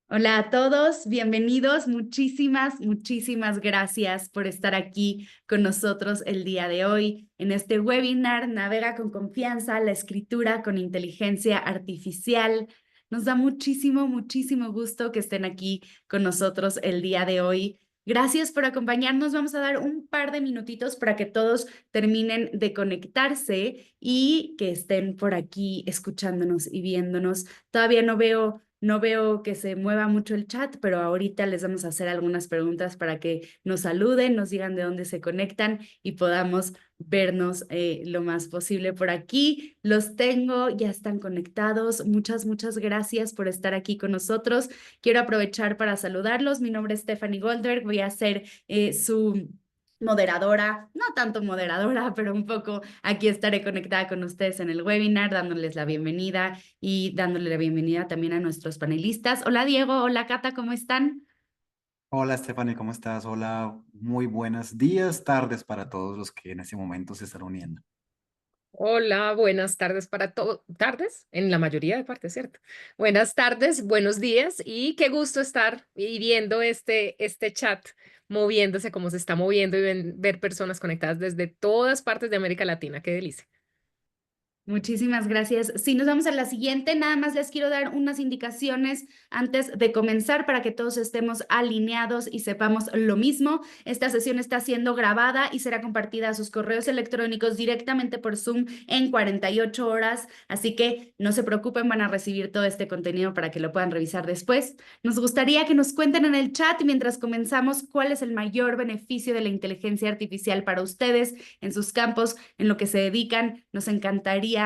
Hola a todos, bienvenidos. Muchísimas gracias por estar aquí con nosotros el día de hoy en este webinar Navega con confianza, la escritura con inteligencia artificial. Nos da muchísimo gusto que estén aquí con nosotros el día de hoy. Gracias por acompañarnos. Vamos a dar un par de minutitos para que todos terminen de conectarse y que estén por aquí escuchándonos y viéndonos. Todavía no veo que se mueva mucho el chat, pero ahorita les vamos a hacer algunas preguntas para que nos saluden, nos digan de dónde se conectan y podamos vernos lo más posible por aquí. Los tengo, ya están conectados. Muchas gracias por estar aquí con nosotros. Quiero aprovechar para saludarlos. Mi nombre es Stephanie Goldberg. Voy a ser su moderadora, no tanto moderadora, pero un poco aquí estaré conectada con ustedes en el webinar, dándoles la bienvenida y dándole la bienvenida también a nuestros panelistas. Hola Diego, hola Cata, ¿cómo están? Hola Stephanie, ¿cómo estás? Hola, muy buenos días, tardes para todos los que en este momento se están uniendo. Hola, buenas tardes para todos. ¿Tardes? En la mayoría de partes, ¿cierto? Buenas tardes, buenos días y qué gusto estar y viendo este chat moviéndose como se está moviendo y ver personas conectadas desde todas partes de América Latina. Qué delicia. Muchísimas gracias. Sí, nos vamos a la siguiente. Nada más les quiero dar unas indicaciones antes de comenzar para que todos estemos alineados y sepamos lo mismo. Esta sesión está siendo grabada y será compartida a sus correos electrónicos directamente por Zoom en 48 horas. Así que no se preocupen, van a recibir todo este contenido para que lo puedan revisar después. Nos gustaría que nos cuenten en el chat mientras comenzamos cuál es el mayor beneficio de la inteligencia artificial para ustedes en sus campos, en lo que se dedican. Nos encantaría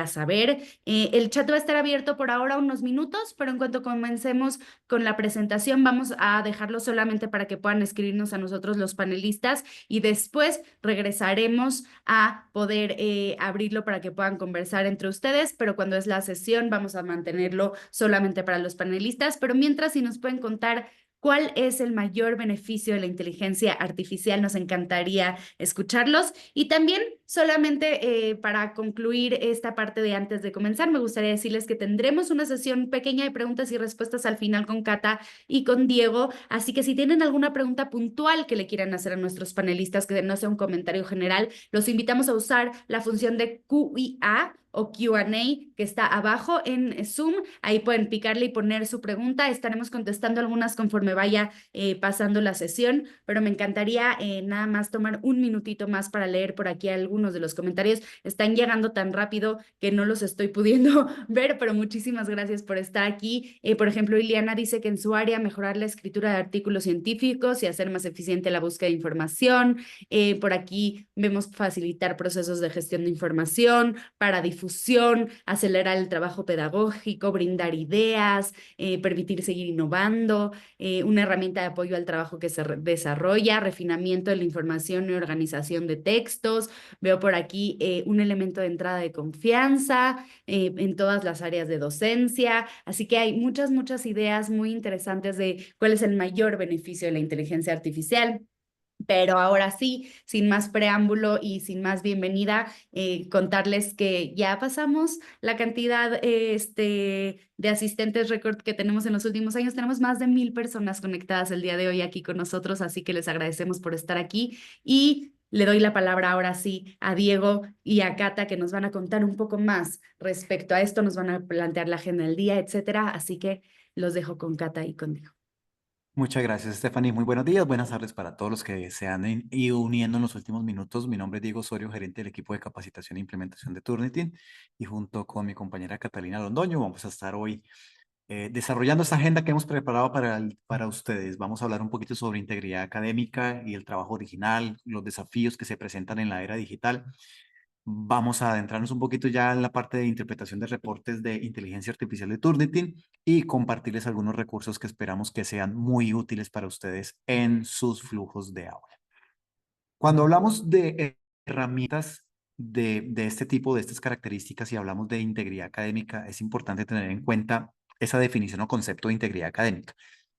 saber. El chat va a estar abierto por ahora unos minutos, pero en cuanto comencemos con la presentación, vamos a dejarlo solamente para que puedan escribirnos a nosotros los panelistas y después regresaremos a poder abrirlo para que puedan conversar entre ustedes, pero cuando es la sesión vamos a mantenerlo solamente para los panelistas. Pero mientras, si nos pueden contar ¿cuál es el mayor beneficio de la inteligencia artificial? Nos encantaría escucharlos. Y también, solamente para concluir esta parte de antes de comenzar, me gustaría decirles que tendremos una sesión pequeña de preguntas y respuestas al final con Cata y con Diego. Así que si tienen alguna pregunta puntual que le quieran hacer a nuestros panelistas, que no sea un comentario general, los invitamos a usar la función de QIA o Q&A que está abajo en Zoom. Ahí pueden picarle y poner su pregunta. Estaremos contestando algunas conforme vaya pasando la sesión, pero me encantaría nada más tomar un minutito más para leer por aquí algunos de los comentarios. Están llegando tan rápido que no los estoy pudiendo ver, pero muchísimas gracias por estar aquí. Por ejemplo, Iliana dice que en su área mejorar la escritura de artículos científicos y hacer más eficiente la búsqueda de información. Por aquí vemos facilitar procesos de gestión de información para difusión, acelerar el trabajo pedagógico, brindar ideas, permitir seguir innovando, una herramienta de apoyo al trabajo que se desarrolla, refinamiento de la información y organización de textos. Veo por aquí un elemento de entrada de confianza en todas las áreas de docencia. Así que hay muchas ideas muy interesantes de cuál es el mayor beneficio de la inteligencia artificial. Pero ahora sí, sin más preámbulo y sin más bienvenida, contarles que ya pasamos la cantidad de asistentes récord que tenemos en los últimos años. Tenemos más de 1,000 personas conectadas el día de hoy aquí con nosotros, así que les agradecemos por estar aquí y le doy la palabra ahora sí a Diego y a Cata que nos van a contar un poco más respecto a esto, nos van a plantear la agenda del día, etcétera. Así que los dejo con Cata y con Diego. Muchas gracias Stephanie, muy buenos días, buenas tardes para todos los que se han ido uniendo en los últimos minutos. Mi nombre es Diego Osorio, gerente del equipo de capacitación e implementación de Turnitin, y junto con mi compañera Catalina Londoño vamos a estar hoy desarrollando esta agenda que hemos preparado para ustedes. Vamos a hablar un poquito sobre integridad académica y el trabajo original, los desafíos que se presentan en la era digital. Vamos a adentrarnos un poquito ya en la parte de interpretación de reportes de inteligencia artificial de Turnitin y compartirles algunos recursos que esperamos que sean muy útiles para ustedes en sus flujos de aula. Cuando hablamos de herramientas de este tipo, de estas características, y hablamos de integridad académica, es importante tener en cuenta esa definición o concepto de integridad académica.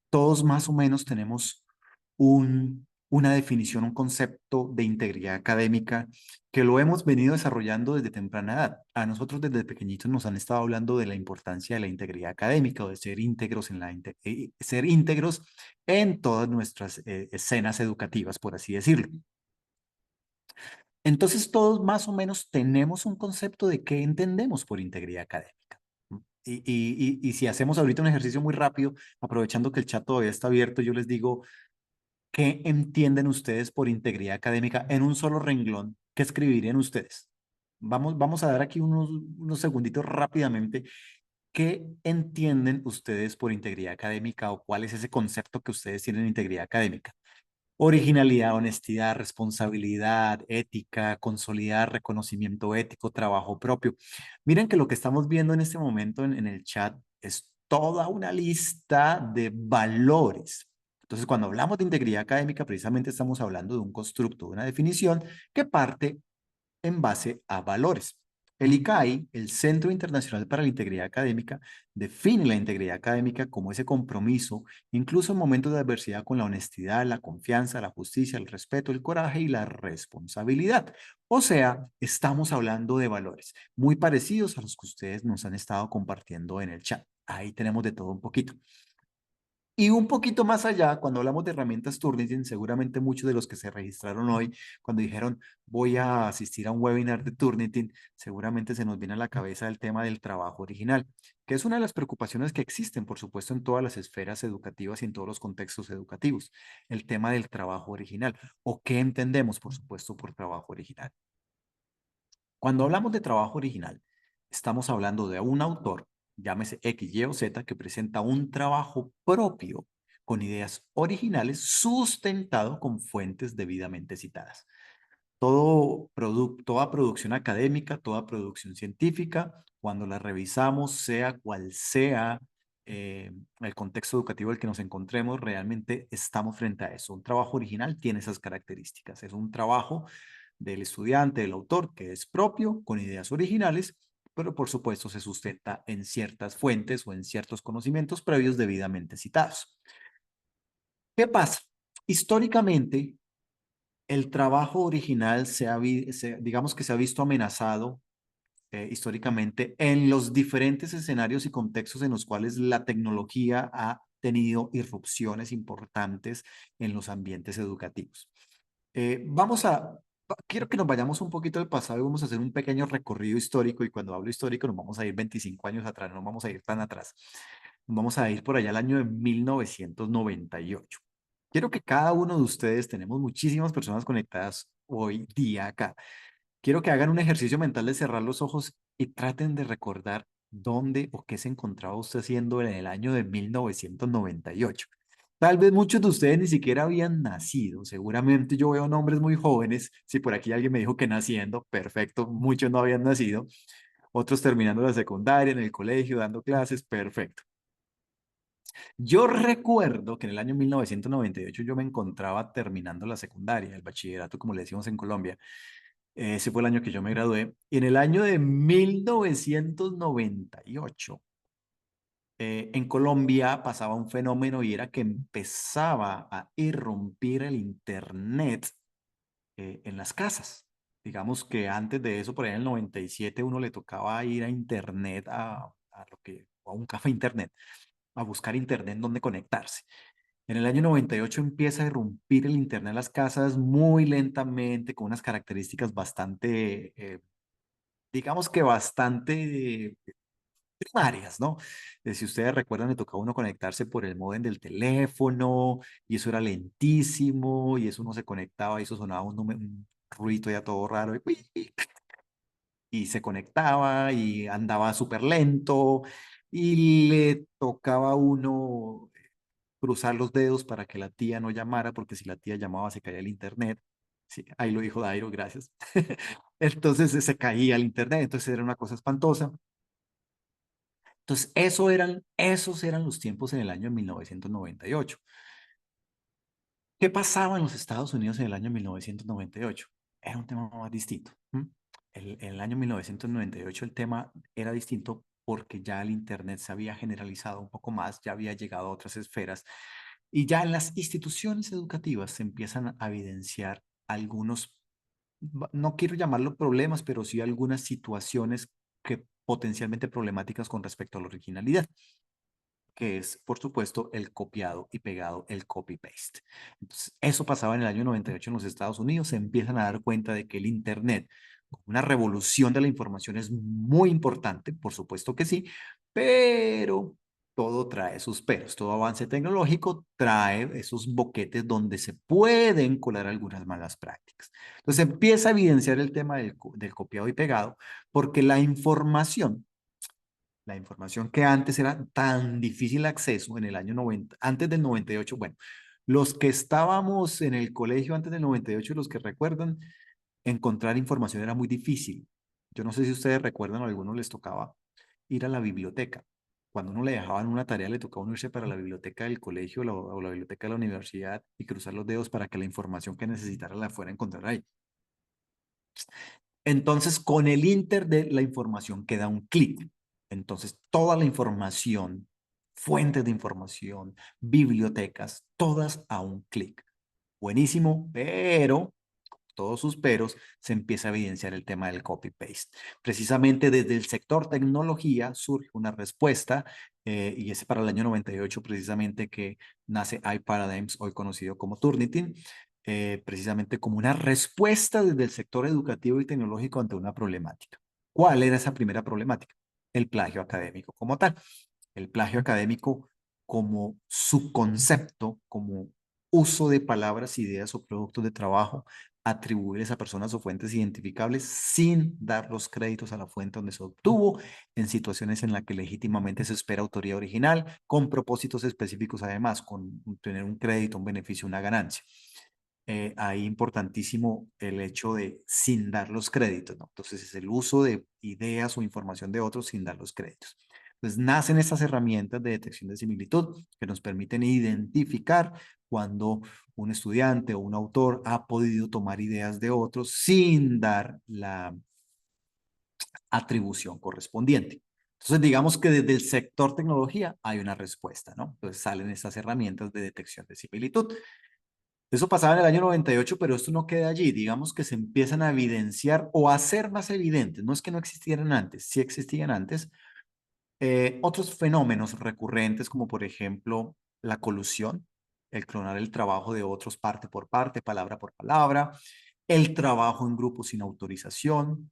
Todos más o menos tenemos un una definición, un concepto de integridad académica que lo hemos venido desarrollando desde temprana edad. A nosotros desde pequeñitos nos han estado hablando de la importancia de la integridad académica o de ser íntegros ser íntegros en todas nuestras escenas educativas, por así decirlo. Entonces todos más o menos tenemos un concepto de qué entendemos por integridad académica. Y si hacemos ahorita un ejercicio muy rápido, aprovechando que el chat todavía está abierto, yo les digo, ¿qué entienden ustedes por integridad académica en un solo renglón? ¿Qué escribirían ustedes? Vamos a dar aquí unos segunditos rápidamente. ¿Qué entienden ustedes por integridad académica o cuál es ese concepto que ustedes tienen de integridad académica? Originalidad, honestidad, responsabilidad, ética, consolidar reconocimiento ético, trabajo propio. Miren que lo que estamos viendo en este momento en el chat es toda una lista de valores. Entonces, cuando hablamos de integridad académica, precisamente estamos hablando de un constructo, de una definición que parte en base a valores. El ICAI, el Centro Internacional para la Integridad Académica, define la integridad académica como ese compromiso, incluso en momentos de adversidad, con la honestidad, la confianza, la justicia, el respeto, el coraje y la responsabilidad. O sea, estamos hablando de valores muy parecidos a los que ustedes nos han estado compartiendo en el chat. Ahí tenemos de todo un poquito. Y un poquito más allá, cuando hablamos de herramientas Turnitin, seguramente muchos de los que se registraron hoy, cuando dijeron voy a asistir a un webinar de Turnitin, seguramente se nos viene a la cabeza el tema del trabajo original, que es una de las preocupaciones que existen, por supuesto, en todas las esferas educativas y en todos los contextos educativos. El tema del trabajo original, o qué entendemos, por supuesto, por trabajo original. Cuando hablamos de trabajo original, estamos hablando de un autor, llámese X, Y o Z, que presenta un trabajo propio con ideas originales sustentado con fuentes debidamente citadas. Toda producción académica, toda producción científica, cuando la revisamos, sea cual sea el contexto educativo en el que nos encontremos, realmente estamos frente a eso. Un trabajo original tiene esas características. Es un trabajo del estudiante, del autor, que es propio, con ideas originales, pero por supuesto se sustenta en ciertas fuentes o en ciertos conocimientos previos debidamente citados. ¿Qué pasa? Históricamente, el trabajo original digamos que se ha visto amenazado históricamente en los diferentes escenarios y contextos en los cuales la tecnología ha tenido irrupciones importantes en los ambientes educativos. Quiero que nos vayamos un poquito al pasado y vamos a hacer un pequeño recorrido histórico, y cuando hablo histórico nos vamos a ir 25 años atrás, no vamos a ir tan atrás, nos vamos a ir por allá al año de 1998. Quiero que cada uno de ustedes, tenemos muchísimas personas conectadas hoy día acá, quiero que hagan un ejercicio mental de cerrar los ojos y traten de recordar dónde o qué se encontraba usted haciendo en el año de 1998. Tal vez muchos de ustedes ni siquiera habían nacido. Seguramente yo veo nombres muy jóvenes. Si por aquí alguien me dijo que naciendo, perfecto. Muchos no habían nacido. Otros terminando la secundaria, en el colegio, dando clases, perfecto. Yo recuerdo que en el año 1998 yo me encontraba terminando la secundaria, el bachillerato, como le decimos en Colombia. Ese fue el año que yo me gradué. Y en el año de 1998, en Colombia pasaba un fenómeno y era que empezaba a irrumpir el Internet en las casas. Digamos que antes de eso, por ahí en el 97, uno le tocaba ir a Internet, a un café Internet, a buscar Internet en donde conectarse. En el año 98 empieza a irrumpir el Internet en las casas muy lentamente, con unas características bastante, digamos que bastante primarias, ¿no? Si ustedes recuerdan, le tocaba a uno conectarse por el módem del teléfono y eso era lentísimo y eso no se conectaba y eso sonaba un ruido ya todo raro y se conectaba y andaba súper lento y le tocaba a uno cruzar los dedos para que la tía no llamara, porque si la tía llamaba se caía el internet. Sí, ahí lo dijo Dairo, gracias. Entonces se caía el internet, entonces era una cosa espantosa. Entonces esos eran los tiempos en el año 1998. ¿Qué pasaba en los Estados Unidos en el año 1998? Era un tema más distinto. En el año 1998 el tema era distinto porque ya el Internet se había generalizado un poco más, ya había llegado a otras esferas Y ya en las instituciones educativas se empiezan a evidenciar algunos, no quiero llamarlo problemas, pero sí algunas situaciones que potencialmente problemáticas con respecto a la originalidad, que es, por supuesto, el copiado y pegado, el copy-paste. Entonces, eso pasaba en el año 98 en los Estados Unidos. Se empiezan a dar cuenta de que el Internet, una revolución de la información, es muy importante, por supuesto que sí, pero todo trae sus peros. Todo avance tecnológico trae esos boquetes donde se pueden colar algunas malas prácticas. Entonces, empieza a evidenciar el tema del copiado y pegado, porque la información que antes era tan difícil acceso en el año 90, antes del 98, bueno, los que estábamos en el colegio antes del 98, los que recuerdan, encontrar información era muy difícil. Yo no sé si ustedes recuerdan, a algunos les tocaba ir a la biblioteca. Cuando uno le dejaban una tarea, le tocaba uno irse para la biblioteca del colegio o la biblioteca de la universidad y cruzar los dedos para que la información que necesitara la fuera a encontrar ahí. Entonces, con el Inter de la información queda un clic. Entonces, toda la información, fuentes de información, bibliotecas, todas a un clic. Buenísimo, pero todos sus peros, se empieza a evidenciar el tema del copy-paste. Precisamente desde el sector tecnología surge una respuesta, y es para el año 98 precisamente que nace iParadigms, hoy conocido como Turnitin, precisamente como una respuesta desde el sector educativo y tecnológico ante una problemática. ¿Cuál era esa primera problemática? El plagio académico como tal. El plagio académico como subconcepto, como uso de palabras, ideas o productos de trabajo atribuibles a personas o fuentes identificables sin dar los créditos a la fuente donde se obtuvo, en situaciones en las que legítimamente se espera autoría original, con propósitos específicos además, con tener un crédito, un beneficio, una ganancia. Ahí importantísimo el hecho de sin dar los créditos, ¿no? Entonces es el uso de ideas o información de otros sin dar los créditos. Entonces nacen estas herramientas de detección de similitud que nos permiten identificar cuando un estudiante o un autor ha podido tomar ideas de otros sin dar la atribución correspondiente. Entonces, digamos que desde el sector tecnología hay una respuesta, ¿no? Entonces salen estas herramientas de detección de similitud. Eso pasaba en el año 98, pero esto no queda allí. Digamos que se empiezan a evidenciar o a ser más evidentes. No es que no existieran antes, sí existían antes. Otros fenómenos recurrentes, como por ejemplo la colusión, el clonar el trabajo de otros parte por parte, palabra por palabra, el trabajo en grupo sin autorización.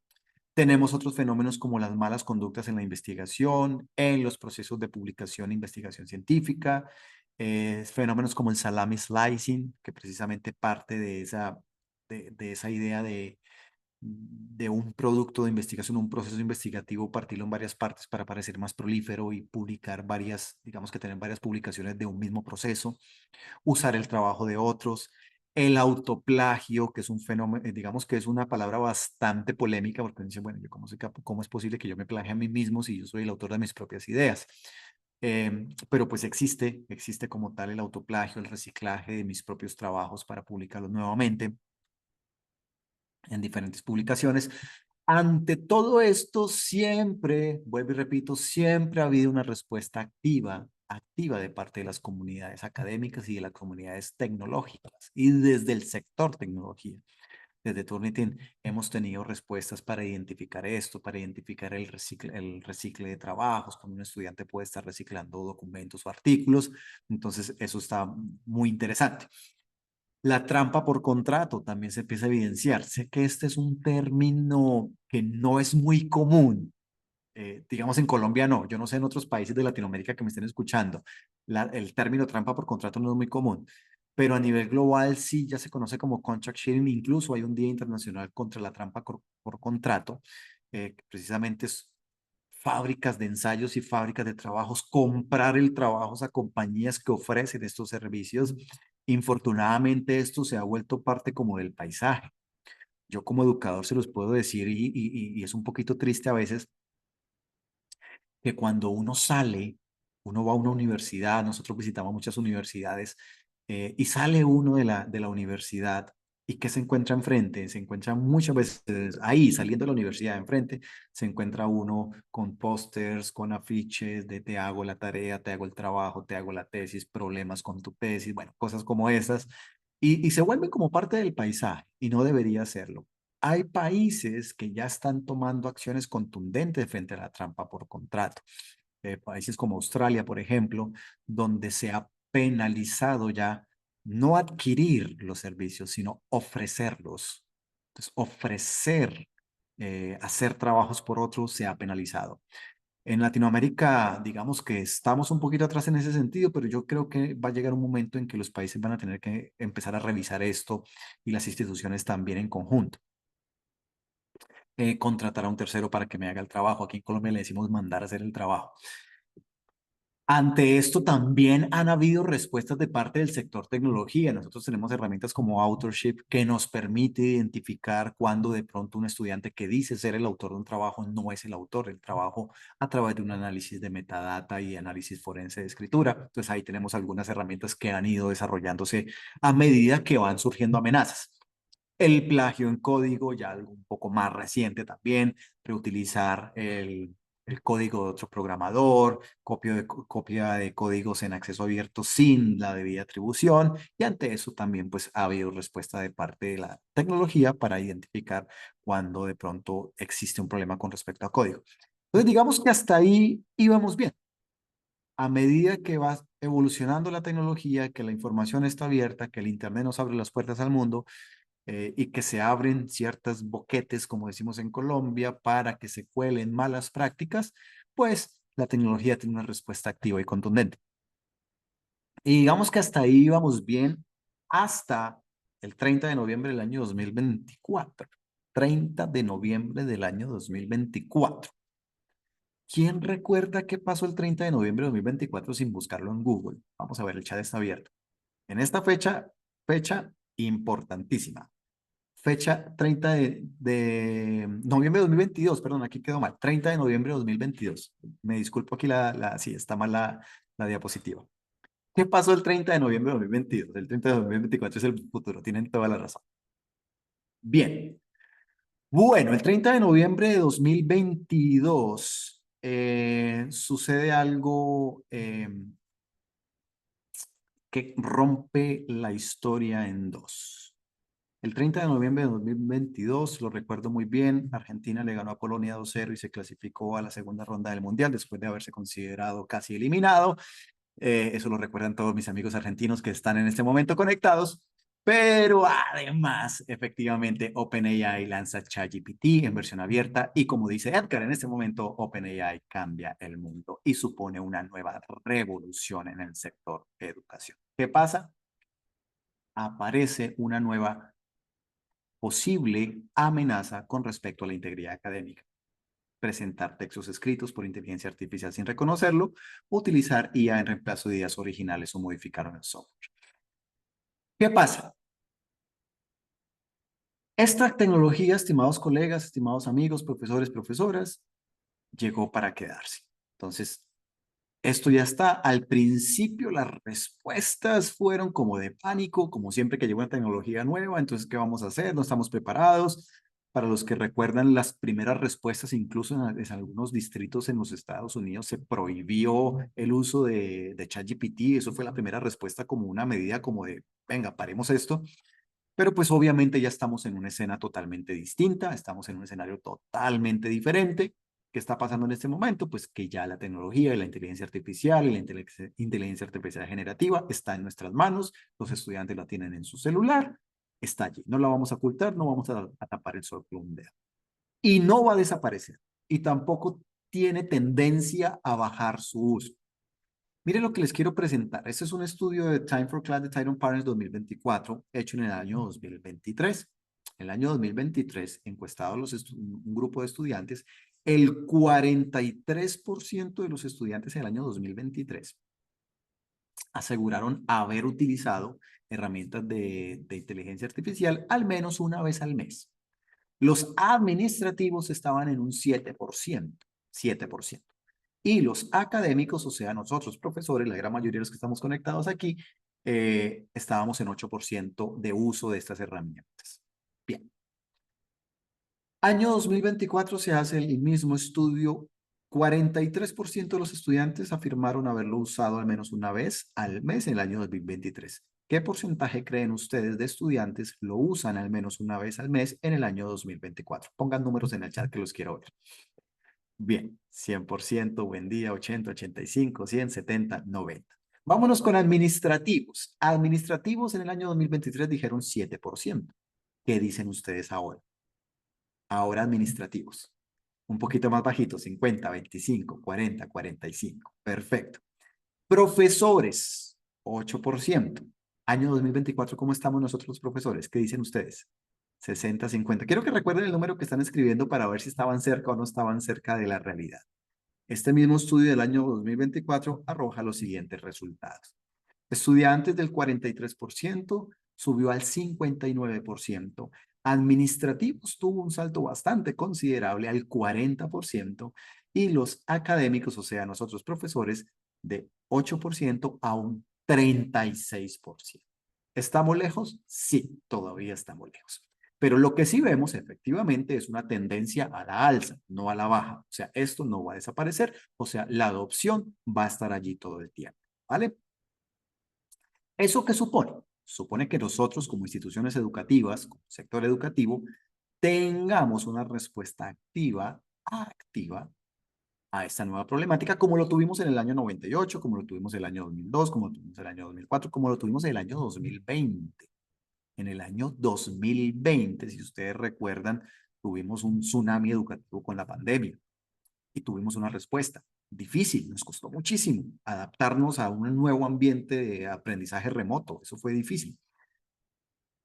Tenemos otros fenómenos como las malas conductas en la investigación, en los procesos de publicación e investigación científica, fenómenos como el salami slicing, que precisamente parte de esa idea de un producto de investigación, un proceso investigativo, partirlo en varias partes para parecer más prolífero y publicar varias, digamos que tener varias publicaciones de un mismo proceso, usar el trabajo de otros, el autoplagio, que es un fenómeno, digamos que es una palabra bastante polémica, porque dicen, bueno, yo cómo es posible que yo me plagie a mí mismo si yo soy el autor de mis propias ideas. Pero pues existe como tal el autoplagio, el reciclaje de mis propios trabajos para publicarlos nuevamente en diferentes publicaciones. Ante todo esto, siempre, vuelvo y repito, siempre ha habido una respuesta activa de parte de las comunidades académicas y de las comunidades tecnológicas y desde el sector tecnología. Desde Turnitin hemos tenido respuestas para identificar esto, para identificar el recicle de trabajos, cuando un estudiante puede estar reciclando documentos o artículos. Entonces, eso está muy interesante. La trampa por contrato también se empieza a evidenciar. Sé que este es un término que no es muy común. Digamos en Colombia no, yo no sé en otros países de Latinoamérica que me estén escuchando. El término trampa por contrato no es muy común, pero a nivel global sí ya se conoce como contract sharing. Incluso hay un Día Internacional contra la trampa por contrato, que precisamente es fábricas de ensayos y fábricas de trabajos, comprar el trabajo a compañías que ofrecen estos servicios. Infortunadamente esto se ha vuelto parte como del paisaje. Yo como educador se los puedo decir y es un poquito triste a veces que cuando uno sale, uno va a una universidad, nosotros visitamos muchas universidades, y sale uno de la universidad ¿Y qué se encuentra enfrente? Se encuentra muchas veces ahí, saliendo de la universidad enfrente, se encuentra uno con pósters, con afiches de te hago la tarea, te hago el trabajo, te hago la tesis, problemas con tu tesis, bueno, cosas como esas. Y se vuelve como parte del paisaje y no debería serlo. Hay países que ya están tomando acciones contundentes frente a la trampa por contrato. Países como Australia, por ejemplo, donde se ha penalizado ya no adquirir los servicios, sino ofrecerlos. Entonces, ofrecer, hacer trabajos por otros se ha penalizado. En Latinoamérica, digamos que estamos un poquito atrás en ese sentido, pero yo creo que va a llegar un momento en que los países van a tener que empezar a revisar esto y las instituciones también en conjunto. Contratar a un tercero para que me haga el trabajo. Aquí en Colombia le decimos mandar a hacer el trabajo. Ante esto también han habido respuestas de parte del sector tecnología. Nosotros tenemos herramientas como Authorship que nos permite identificar cuando de pronto un estudiante que dice ser el autor de un trabajo no es el autor del trabajo a través de un análisis de metadata y análisis forense de escritura. Entonces ahí tenemos algunas herramientas que han ido desarrollándose a medida que van surgiendo amenazas. El plagio en código, ya algo un poco más reciente también, reutilizar el código de otro programador, copia de códigos en acceso abierto sin la debida atribución, y ante eso también pues ha habido respuesta de parte de la tecnología para identificar cuando de pronto existe un problema con respecto a código. Entonces digamos que hasta ahí íbamos bien. A medida que va evolucionando la tecnología, que la información está abierta, que el Internet nos abre las puertas al mundo, y que se abren ciertas boquetes, como decimos en Colombia, para que se cuelen malas prácticas, pues la tecnología tiene una respuesta activa y contundente. Y digamos que hasta ahí íbamos bien hasta el 30 de noviembre del año 2024. 30 de noviembre del año 2024. ¿Quién recuerda qué pasó el 30 de noviembre de 2024 sin buscarlo en Google? Vamos a ver, el chat está abierto. En esta fecha importantísima. Fecha 30 de noviembre de 2022, perdón, aquí quedó mal. 30 de noviembre de 2022. Me disculpo aquí, sí, está mal la diapositiva. ¿Qué pasó el 30 de noviembre de 2022? El 30 de 2024 es el futuro, tienen toda la razón. Bien. Bueno, el 30 de noviembre de 2022 sucede algo que rompe la historia en dos. El 30 de noviembre de 2022, lo recuerdo muy bien, Argentina le ganó a Polonia 2-0 y se clasificó a la segunda ronda del Mundial después de haberse considerado casi eliminado. Eso lo recuerdan todos mis amigos argentinos que están en este momento conectados. Pero además, efectivamente, OpenAI lanza ChatGPT en versión abierta y como dice Edgar, en este momento OpenAI cambia el mundo y supone una nueva revolución en el sector educación. ¿Qué pasa? Aparece una nueva posible amenaza con respecto a la integridad académica. Presentar textos escritos por inteligencia artificial sin reconocerlo, utilizar IA en reemplazo de ideas originales o modificar el software. ¿Qué pasa? Esta tecnología, estimados colegas, estimados amigos, profesores, profesoras, llegó para quedarse. Entonces, esto ya está. Al principio las respuestas fueron como de pánico, como siempre que llega una tecnología nueva, entonces, ¿qué vamos a hacer? No estamos preparados. Para los que recuerdan las primeras respuestas, incluso en algunos distritos en los Estados Unidos se prohibió el uso de ChatGPT. Eso fue la primera respuesta como una medida como de, venga, paremos esto. Pero pues obviamente ya estamos en una escena totalmente distinta, estamos en un escenario totalmente diferente. ¿Qué está pasando en este momento? Pues que ya la tecnología y la inteligencia artificial y la inteligencia artificial generativa está en nuestras manos, los estudiantes la tienen en su celular, está allí. No la vamos a ocultar, no vamos a tapar el sol con un dedo. Y no va a desaparecer. Y tampoco tiene tendencia a bajar su uso. Mire lo que les quiero presentar. Este es un estudio de Time for Class de Tyron Partners 2024, hecho en el año 2023. En el año 2023, encuestados un grupo de estudiantes, el 43% de los estudiantes en el año 2023 aseguraron haber utilizado herramientas de inteligencia artificial al menos una vez al mes. Los administrativos estaban en un 7%. 7%. Y los académicos, o sea, nosotros profesores, la gran mayoría de los que estamos conectados aquí, estábamos en 8% de uso de estas herramientas. Bien. Año 2024 se hace el mismo estudio. 43% de los estudiantes afirmaron haberlo usado al menos una vez al mes en el año 2023. ¿Qué porcentaje creen ustedes de estudiantes lo usan al menos una vez al mes en el año 2024? Pongan números en el chat que los quiero ver. Bien, 100%, buen día, 80, 85, 100, 70, 90. Vámonos con administrativos. Administrativos en el año 2023 dijeron 7%. ¿Qué dicen ustedes ahora? Ahora administrativos. Un poquito más bajito, 50, 25, 40, 45. Perfecto. Profesores, 8%. Año 2024, ¿cómo estamos nosotros los profesores? ¿Qué dicen ustedes? 60, 50. Quiero que recuerden el número que están escribiendo para ver si estaban cerca o no estaban cerca de la realidad. Este mismo estudio del año 2024 arroja los siguientes resultados. Estudiantes del 43% subió al 59%. Administrativos tuvo un salto bastante considerable al 40% y los académicos, o sea, nosotros profesores, de 8% a un 36%. ¿Estamos lejos? Sí, todavía estamos lejos. Pero lo que sí vemos efectivamente es una tendencia a la alza, no a la baja. O sea, esto no va a desaparecer, o sea, la adopción va a estar allí todo el tiempo, ¿vale? ¿Eso qué supone? Supone que nosotros como instituciones educativas, como sector educativo, tengamos una respuesta activa a esta nueva problemática, como lo tuvimos en el año 98, como lo tuvimos en el año 2002, como lo tuvimos en el año 2004, como lo tuvimos en el año 2020. En el año 2020, si ustedes recuerdan, tuvimos un tsunami educativo con la pandemia y tuvimos una respuesta difícil, nos costó muchísimo adaptarnos a un nuevo ambiente de aprendizaje remoto, eso fue difícil.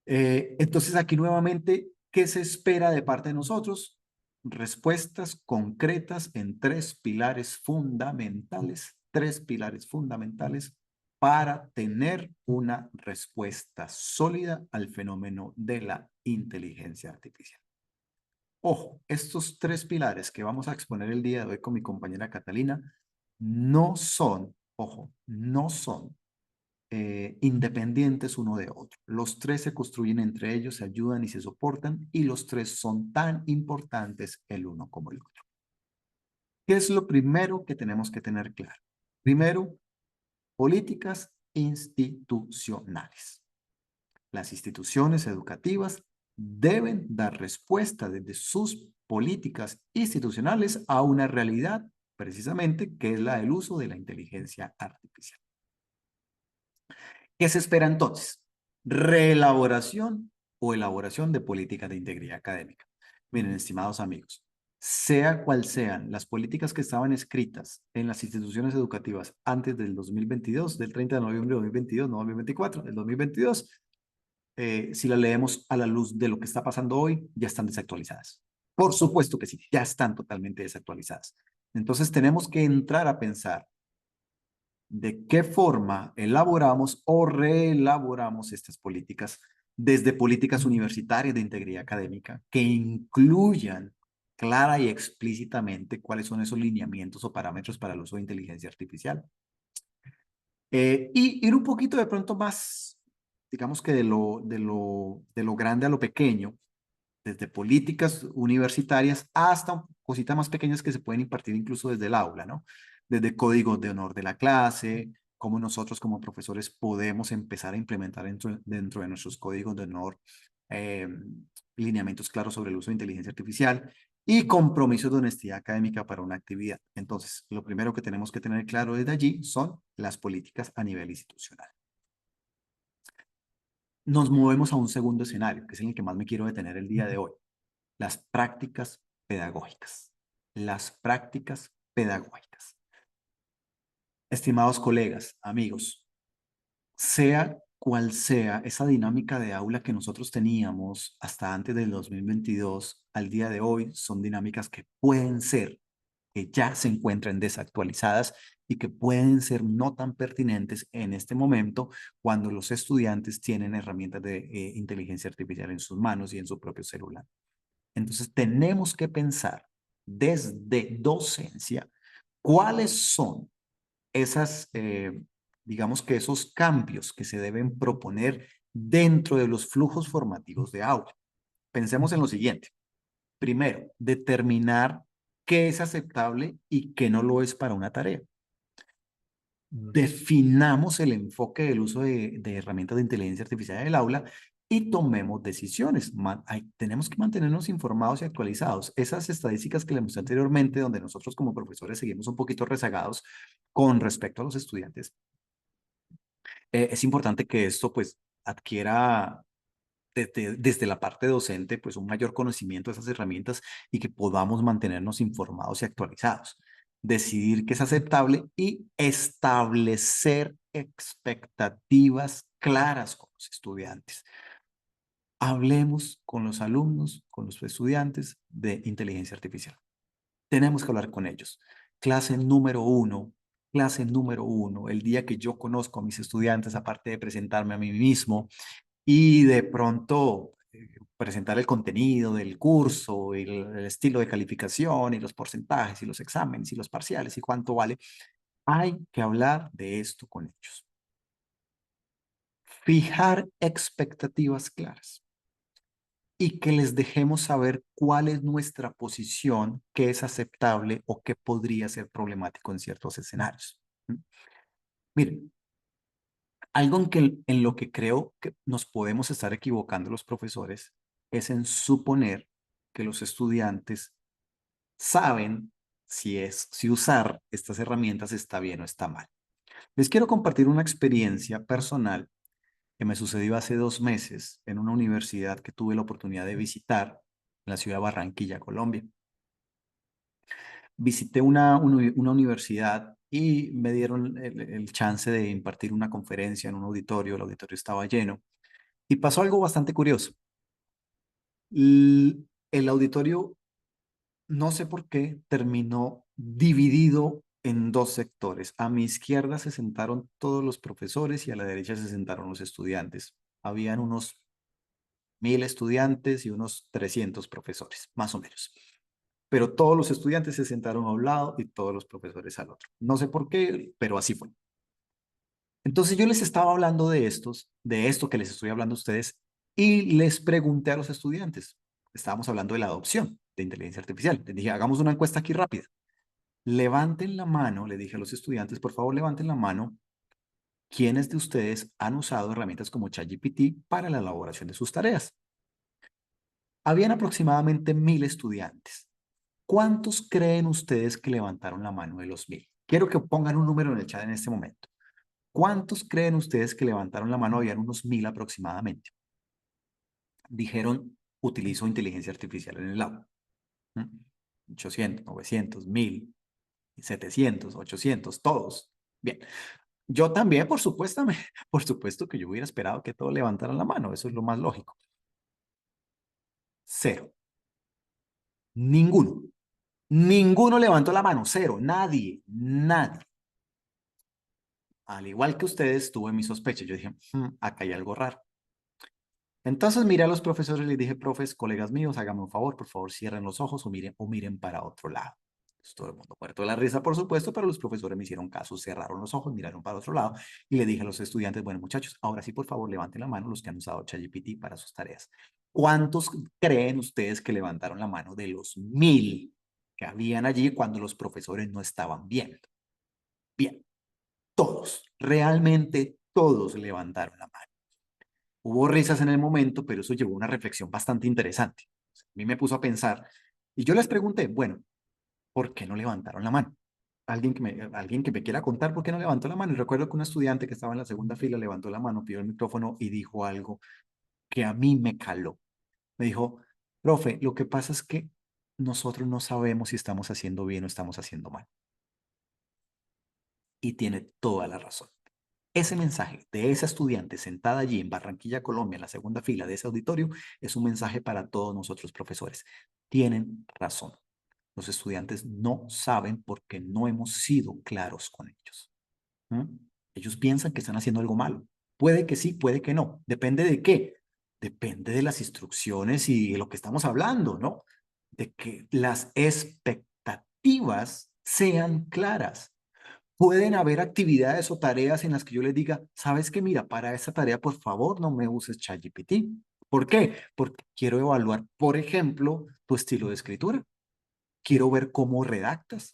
Entonces aquí nuevamente, ¿qué se espera de parte de nosotros? Respuestas concretas en tres pilares fundamentales para tener una respuesta sólida al fenómeno de la inteligencia artificial. Ojo, estos tres pilares que vamos a exponer el día de hoy con mi compañera Catalina no son, ojo, no son independientes uno de otro. Los tres se construyen entre ellos, se ayudan y se soportan y los tres son tan importantes el uno como el otro. ¿Qué es lo primero que tenemos que tener claro? Primero, políticas institucionales. Las instituciones educativas deben dar respuesta desde sus políticas institucionales a una realidad, precisamente, que es la del uso de la inteligencia artificial. ¿Qué se espera entonces? Reelaboración o elaboración de políticas de integridad académica. Miren, estimados amigos, sea cual sean las políticas que estaban escritas en las instituciones educativas antes del 2022, del 30 de noviembre de 2022, no 2024, del 2022, si las leemos a la luz de lo que está pasando hoy, ya están desactualizadas. Por supuesto que sí, ya están totalmente desactualizadas. Entonces tenemos que entrar a pensar de qué forma elaboramos o reelaboramos estas políticas desde políticas universitarias de integridad académica que incluyan clara y explícitamente cuáles son esos lineamientos o parámetros para el uso de inteligencia artificial. Y ir un poquito de pronto más, digamos que de lo grande a lo pequeño, desde políticas universitarias hasta cositas más pequeñas que se pueden impartir incluso desde el aula, ¿no? Desde códigos de honor de la clase, cómo nosotros como profesores podemos empezar a implementar dentro de nuestros códigos de honor eh, lineamientos claros sobre el uso de inteligencia artificial y compromisos de honestidad académica para una actividad. Entonces, lo primero que tenemos que tener claro desde allí son las políticas a nivel institucional. Nos movemos a un segundo escenario, que es en el que más me quiero detener el día de hoy. Las prácticas pedagógicas. Las prácticas pedagógicas. Estimados colegas, amigos, sea cual sea esa dinámica de aula que nosotros teníamos hasta antes del 2022, al día de hoy son dinámicas que pueden ser, que ya se encuentran desactualizadas y que pueden ser no tan pertinentes en este momento cuando los estudiantes tienen herramientas de inteligencia artificial en sus manos y en su propio celular. Entonces tenemos que pensar desde docencia cuáles son esas, digamos que esos cambios que se deben proponer dentro de los flujos formativos de aula. Pensemos en lo siguiente. Primero, determinar qué es aceptable y qué no lo es para una tarea. Definamos el enfoque del uso de herramientas de inteligencia artificial en el aula y tomemos decisiones. Tenemos que mantenernos informados y actualizados. Esas estadísticas que le mostré anteriormente, donde nosotros como profesores seguimos un poquito rezagados con respecto a los estudiantes, es importante que esto pues adquiera desde la parte docente, pues un mayor conocimiento de esas herramientas y que podamos mantenernos informados y actualizados. Decidir qué es aceptable y establecer expectativas claras con los estudiantes. Hablemos con los alumnos, con los estudiantes de inteligencia artificial. Tenemos que hablar con ellos. Clase número uno, el día que yo conozco a mis estudiantes, aparte de presentarme a mí mismo, y de pronto presentar el contenido del curso, y el estilo de calificación, y los porcentajes, y los exámenes, y los parciales, y cuánto vale. Hay que hablar de esto con ellos. Fijar expectativas claras y que les dejemos saber cuál es nuestra posición, qué es aceptable o qué podría ser problemático en ciertos escenarios. Miren, algo en lo que creo que nos podemos estar equivocando los profesores es en suponer que los estudiantes saben si usar estas herramientas está bien o está mal. Les quiero compartir una experiencia personal que me sucedió hace 2 meses en una universidad que tuve la oportunidad de visitar en la ciudad de Barranquilla, Colombia. Visité una universidad y me dieron el chance de impartir una conferencia en un auditorio. El auditorio estaba lleno y pasó algo bastante curioso. El auditorio, no sé por qué, terminó dividido en dos sectores. A mi izquierda se sentaron todos los profesores y a la derecha se sentaron los estudiantes. Habían unos 1000 estudiantes y unos 300 profesores, más o menos. Pero todos los estudiantes se sentaron a un lado y todos los profesores al otro. No sé por qué, pero así fue. Entonces yo les estaba hablando de esto que les estoy hablando a ustedes, y les pregunté a los estudiantes. Estábamos hablando de la adopción de inteligencia artificial. Les dije, hagamos una encuesta aquí rápida. Levanten la mano, le dije a los estudiantes, por favor levanten la mano, ¿quiénes de ustedes han usado herramientas como ChatGPT para la elaboración de sus tareas? Habían aproximadamente 1000 estudiantes. ¿Cuántos creen ustedes que levantaron la mano de los 1000? Quiero que pongan un número en el chat en este momento. ¿Cuántos creen ustedes que levantaron la mano? Habían unos 1000 aproximadamente. Dijeron, utilizo inteligencia artificial en el aula. 800, 900, 1000, 700, 800, todos. Bien. Yo también, por supuesto que yo hubiera esperado que todos levantaran la mano. Eso es lo más lógico. Cero. Ninguno. Ninguno levantó la mano. Cero. Nadie. Nadie. Al igual que ustedes, tuve mis sospechas. Yo dije, acá hay algo raro. Entonces miré a los profesores y les dije, profes, colegas míos, háganme un favor, por favor, cierren los ojos o miren para otro lado. Entonces, todo el mundo muerto de la risa, por supuesto, pero los profesores me hicieron caso, cerraron los ojos, miraron para otro lado y le dije a los estudiantes, bueno, muchachos, ahora sí, por favor, levanten la mano los que han usado ChatGPT para sus tareas. ¿Cuántos creen ustedes que levantaron la mano de los 1000 que habían allí cuando los profesores no estaban viendo? Bien, todos, realmente todos levantaron la mano. Hubo risas en el momento, pero eso llevó a una reflexión bastante interesante. A mí me puso a pensar y yo les pregunté, bueno, ¿por qué no levantaron la mano? Alguien que me quiera contar por qué no levantó la mano. Y recuerdo que un estudiante que estaba en la segunda fila levantó la mano, pidió el micrófono y dijo algo que a mí me caló. Me dijo, profe, lo que pasa es que nosotros no sabemos si estamos haciendo bien o estamos haciendo mal. Y tiene toda la razón. Ese mensaje de esa estudiante sentada allí en Barranquilla, Colombia, en la segunda fila de ese auditorio, es un mensaje para todos nosotros profesores. Tienen razón. Los estudiantes no saben porque no hemos sido claros con ellos. Ellos piensan que están haciendo algo malo. Puede que sí, puede que no. ¿Depende de qué? Depende de las instrucciones y de lo que estamos hablando, ¿no? De que las expectativas sean claras. Pueden haber actividades o tareas en las que yo les diga, ¿sabes qué? Mira, para esta tarea, por favor, no me uses ChatGPT. ¿Por qué? Porque quiero evaluar, por ejemplo, tu estilo de escritura. Quiero ver cómo redactas.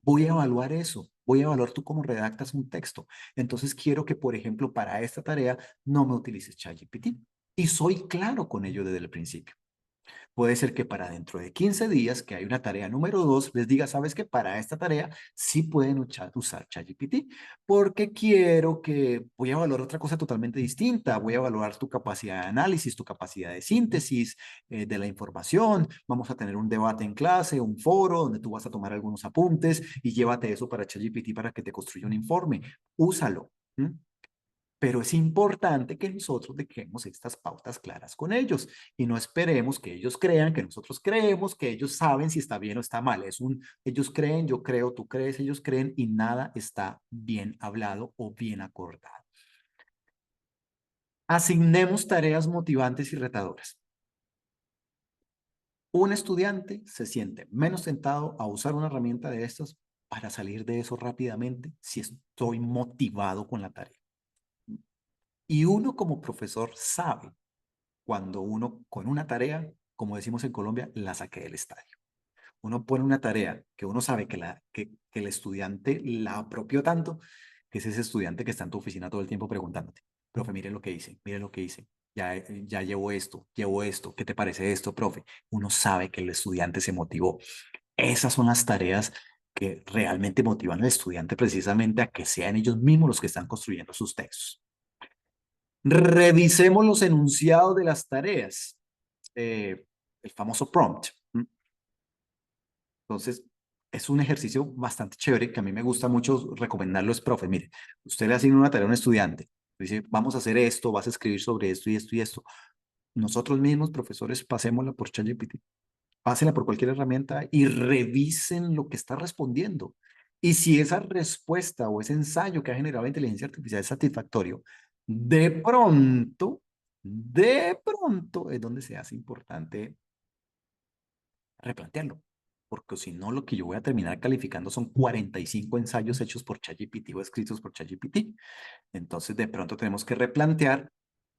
Voy a evaluar eso. Voy a evaluar tú cómo redactas un texto. Entonces quiero que, por ejemplo, para esta tarea no me utilices ChatGPT. Y soy claro con ello desde el principio. Puede ser que para dentro de 15 días, que hay una tarea número 2, les diga, ¿sabes qué? Para esta tarea sí pueden usar ChatGPT, porque voy a evaluar otra cosa totalmente distinta. Voy a evaluar tu capacidad de análisis, tu capacidad de síntesis de la información. Vamos a tener un debate en clase, un foro donde tú vas a tomar algunos apuntes y llévate eso para ChatGPT para que te construya un informe. Úsalo. ¿Mm? Pero es importante que nosotros dejemos estas pautas claras con ellos y no esperemos que ellos crean que nosotros creemos que ellos saben si está bien o está mal. Ellos creen, yo creo, tú crees, ellos creen y nada está bien hablado o bien acordado. Asignemos tareas motivantes y retadoras. Un estudiante se siente menos tentado a usar una herramienta de estas para salir de eso rápidamente si estoy motivado con la tarea. Y uno como profesor sabe cuando uno con una tarea, como decimos en Colombia, la saque del estadio. Uno pone una tarea que uno sabe que el estudiante la apropió tanto, que es ese estudiante que está en tu oficina todo el tiempo preguntándote, profe, mire lo que hice, ya llevo esto, ¿qué te parece esto, profe? Uno sabe que el estudiante se motivó. Esas son las tareas que realmente motivan al estudiante precisamente a que sean ellos mismos los que están construyendo sus textos. Revisemos los enunciados de las tareas, el famoso prompt. Entonces, es un ejercicio bastante chévere que a mí me gusta mucho recomendarlo. Es, profe, mire, usted le asigna una tarea a un estudiante, dice, vamos a hacer esto, vas a escribir sobre esto y esto y esto. Nosotros mismos, profesores, pasémosla por ChatGPT, pásenla por cualquier herramienta y revisen lo que está respondiendo. Y si esa respuesta o ese ensayo que ha generado la inteligencia artificial es satisfactorio, de pronto es donde se hace importante replantearlo. Porque si no, lo que yo voy a terminar calificando son 45 ensayos hechos por ChatGPT o escritos por ChatGPT. Entonces, de pronto tenemos que replantear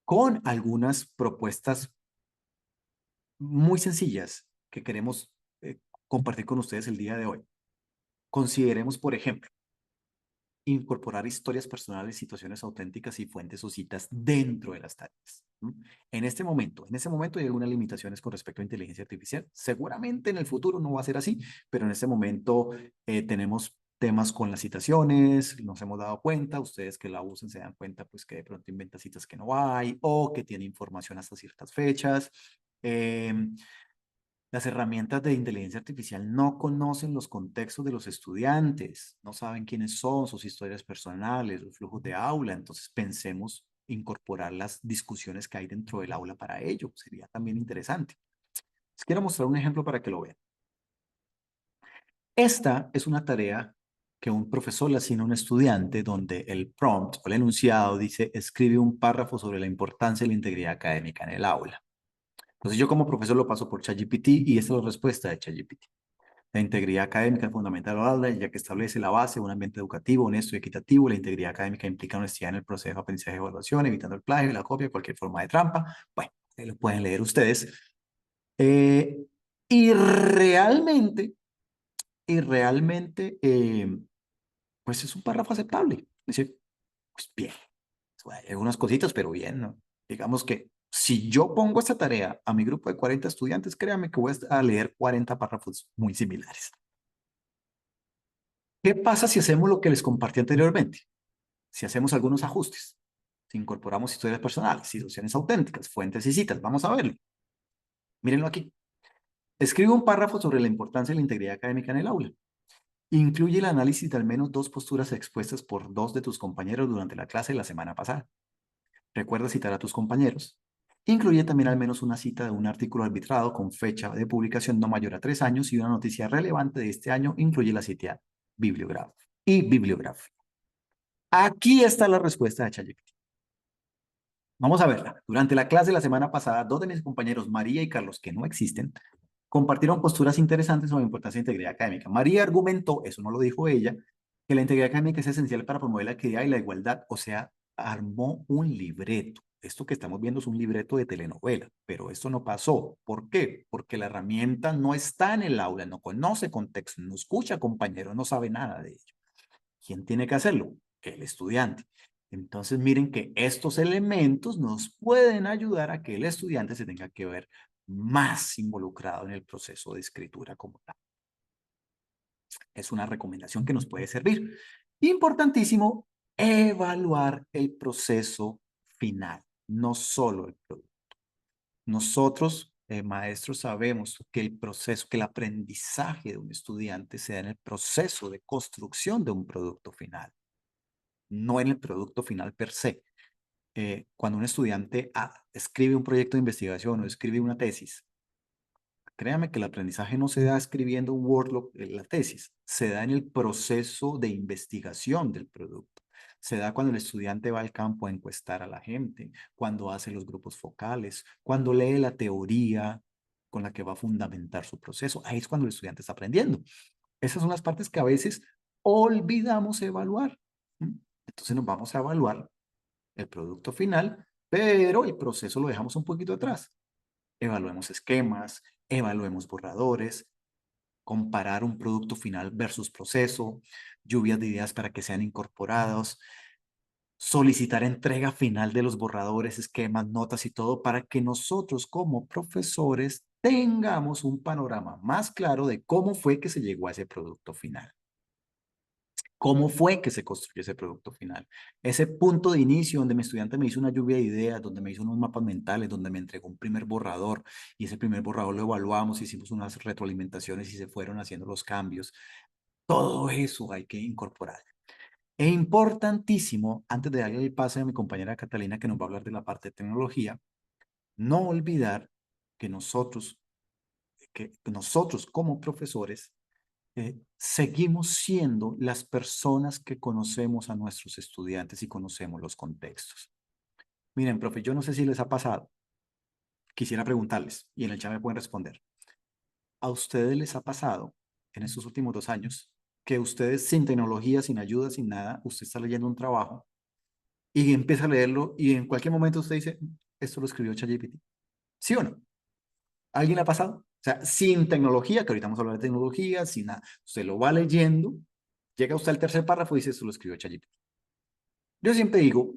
con algunas propuestas muy sencillas que queremos compartir con ustedes el día de hoy. Consideremos, por ejemplo, incorporar historias personales, situaciones auténticas y fuentes o citas dentro de las tareas. En ese momento hay algunas limitaciones con respecto a inteligencia artificial. Seguramente en el futuro no va a ser así, pero en este momento tenemos temas con las citaciones, nos hemos dado cuenta, ustedes que la usan se dan cuenta pues que de pronto inventa citas que no hay o que tiene información hasta ciertas fechas. Las herramientas de inteligencia artificial no conocen los contextos de los estudiantes, no saben quiénes son, sus historias personales, los flujos de aula. Entonces pensemos incorporar las discusiones que hay dentro del aula para ello. Sería también interesante. Les quiero mostrar un ejemplo para que lo vean. Esta es una tarea que un profesor le asigna a un estudiante donde el prompt o el enunciado dice escribe un párrafo sobre la importancia de la integridad académica en el aula. Entonces yo como profesor lo paso por ChatGPT y esta es la respuesta de ChatGPT. La integridad académica es fundamental al aula, ya que establece la base de un ambiente educativo, honesto y equitativo. La integridad académica implica honestidad en el proceso de aprendizaje y evaluación, evitando el plagio, la copia, cualquier forma de trampa. Bueno, lo pueden leer ustedes. Y realmente, pues es un párrafo aceptable. Es decir, pues bien, hay algunas cositas, pero bien, ¿no? Digamos que si yo pongo esta tarea a mi grupo de 40 estudiantes, créanme que voy a leer 40 párrafos muy similares. ¿Qué pasa si hacemos lo que les compartí anteriormente? Si hacemos algunos ajustes, si incorporamos historias personales, situaciones auténticas, fuentes y citas, vamos a verlo. Mírenlo aquí. Escribe un párrafo sobre la importancia de la integridad académica en el aula. Incluye el análisis de al menos 2 posturas expuestas por 2 de tus compañeros durante la clase de la semana pasada. Recuerda citar a tus compañeros. Incluye también al menos una cita de un artículo arbitrado con fecha de publicación no mayor a 3 años y una noticia relevante de este año. Incluye la cita bibliografía. Aquí está la respuesta de ChatGPT. Vamos a verla. Durante la clase de la semana pasada, 2 de mis compañeros, María y Carlos, que no existen, compartieron posturas interesantes sobre la importancia de integridad académica. María argumentó, eso no lo dijo ella, que la integridad académica es esencial para promover la equidad y la igualdad, o sea, armó un libreto. Esto que estamos viendo es un libreto de telenovela, pero esto no pasó. ¿Por qué? Porque la herramienta no está en el aula, no conoce contexto, no escucha a compañeros, no sabe nada de ello. ¿Quién tiene que hacerlo? El estudiante. Entonces, miren que estos elementos nos pueden ayudar a que el estudiante se tenga que ver más involucrado en el proceso de escritura como tal. Es una recomendación que nos puede servir. Importantísimo, evaluar el proceso final, no solo el producto. Nosotros, maestros, sabemos que el proceso, que el aprendizaje de un estudiante se da en el proceso de construcción de un producto final, no en el producto final per se. Cuando un estudiante escribe un proyecto de investigación o escribe una tesis, créame que el aprendizaje no se da escribiendo un Word la tesis, se da en el proceso de investigación del producto. Se da cuando el estudiante va al campo a encuestar a la gente, cuando hace los grupos focales, cuando lee la teoría con la que va a fundamentar su proceso. Ahí es cuando el estudiante está aprendiendo. Esas son las partes que a veces olvidamos evaluar. Entonces nos vamos a evaluar el producto final, pero el proceso lo dejamos un poquito atrás. Evaluemos esquemas, evaluemos borradores, comparar un producto final versus proceso, lluvias de ideas para que sean incorporados, solicitar entrega final de los borradores, esquemas, notas y todo para que nosotros como profesores tengamos un panorama más claro de cómo fue que se llegó a ese producto final. ¿Cómo fue que se construyó ese producto final? Ese punto de inicio donde mi estudiante me hizo una lluvia de ideas, donde me hizo unos mapas mentales, donde me entregó un primer borrador y ese primer borrador lo evaluamos, hicimos unas retroalimentaciones y se fueron haciendo los cambios. Todo eso hay que incorporar. Es importantísimo, antes de darle el pase a mi compañera Catalina que nos va a hablar de la parte de tecnología, no olvidar que nosotros como profesores seguimos siendo las personas que conocemos a nuestros estudiantes y conocemos los contextos. Miren, profe, yo no sé si les ha pasado, quisiera preguntarles y en el chat me pueden responder. ¿A ustedes les ha pasado en estos últimos 2 años que ustedes sin tecnología, sin ayuda, sin nada, usted está leyendo un trabajo y empieza a leerlo y en cualquier momento usted dice, esto lo escribió ChatGPT? ¿Sí o no? ¿Alguien le ha pasado? O sea, sin tecnología, que ahorita vamos a hablar de tecnología, sin nada, usted lo va leyendo, llega usted al tercer párrafo y dice, esto lo escribió ChatGPT. Yo siempre digo,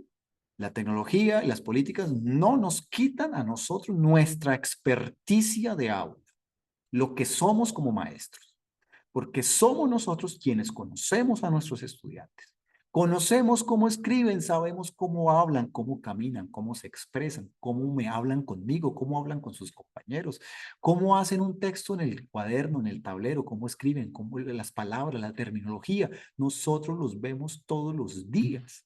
la tecnología y las políticas no nos quitan a nosotros nuestra experticia de aula, lo que somos como maestros, porque somos nosotros quienes conocemos a nuestros estudiantes. Conocemos cómo escriben, sabemos cómo hablan, cómo caminan, cómo se expresan, cómo me hablan conmigo, cómo hablan con sus compañeros, cómo hacen un texto en el cuaderno, en el tablero, cómo escriben, cómo las palabras, la terminología. Nosotros los vemos todos los días.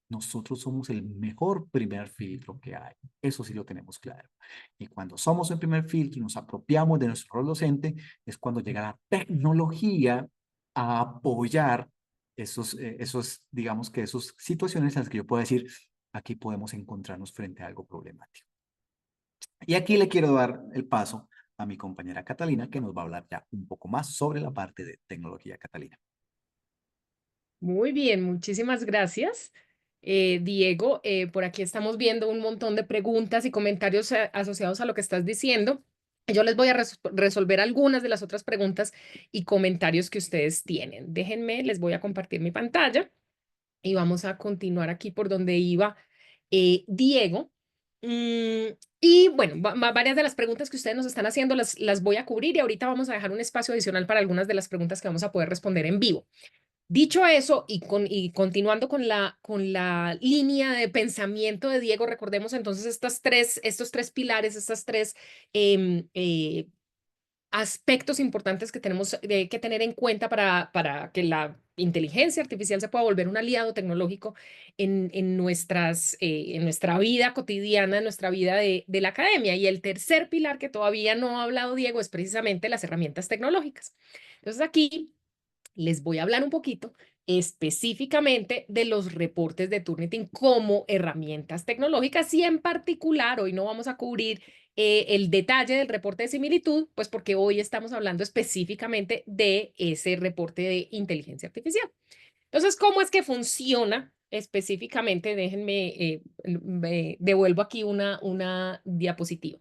Nosotros somos el mejor primer filtro que hay. Eso sí lo tenemos claro. Y cuando somos el primer filtro y nos apropiamos de nuestro rol docente, es cuando llega la tecnología a apoyar digamos que esas situaciones en las que yo puedo decir, aquí podemos encontrarnos frente a algo problemático. Y aquí le quiero dar el paso a mi compañera Catalina, que nos va a hablar ya un poco más sobre la parte de tecnología. Catalina. Muy bien, muchísimas gracias. Diego, por aquí estamos viendo un montón de preguntas y comentarios asociados a lo que estás diciendo. Yo les voy a resolver algunas de las otras preguntas y comentarios que ustedes tienen. Déjenme, les voy a compartir mi pantalla y vamos a continuar aquí por donde iba Diego. Y bueno, varias de las preguntas que ustedes nos están haciendo las voy a cubrir y ahorita vamos a dejar un espacio adicional para algunas de las preguntas que vamos a poder responder en vivo. Dicho eso, y continuando con la línea de pensamiento de Diego, recordemos entonces estos tres pilares, estas tres em, aspectos importantes que tenemos que tener en cuenta para que la inteligencia artificial se pueda volver un aliado tecnológico en nuestra vida cotidiana, en nuestra vida de la academia. Y el tercer pilar que todavía no ha hablado Diego es precisamente las herramientas tecnológicas. Entonces aquí les voy a hablar un poquito específicamente de los reportes de Turnitin como herramientas tecnológicas y en particular, hoy no vamos a cubrir el detalle del reporte de similitud, pues porque hoy estamos hablando específicamente de ese reporte de inteligencia artificial. Entonces, ¿cómo es que funciona específicamente? Déjenme, me devuelvo aquí una diapositiva.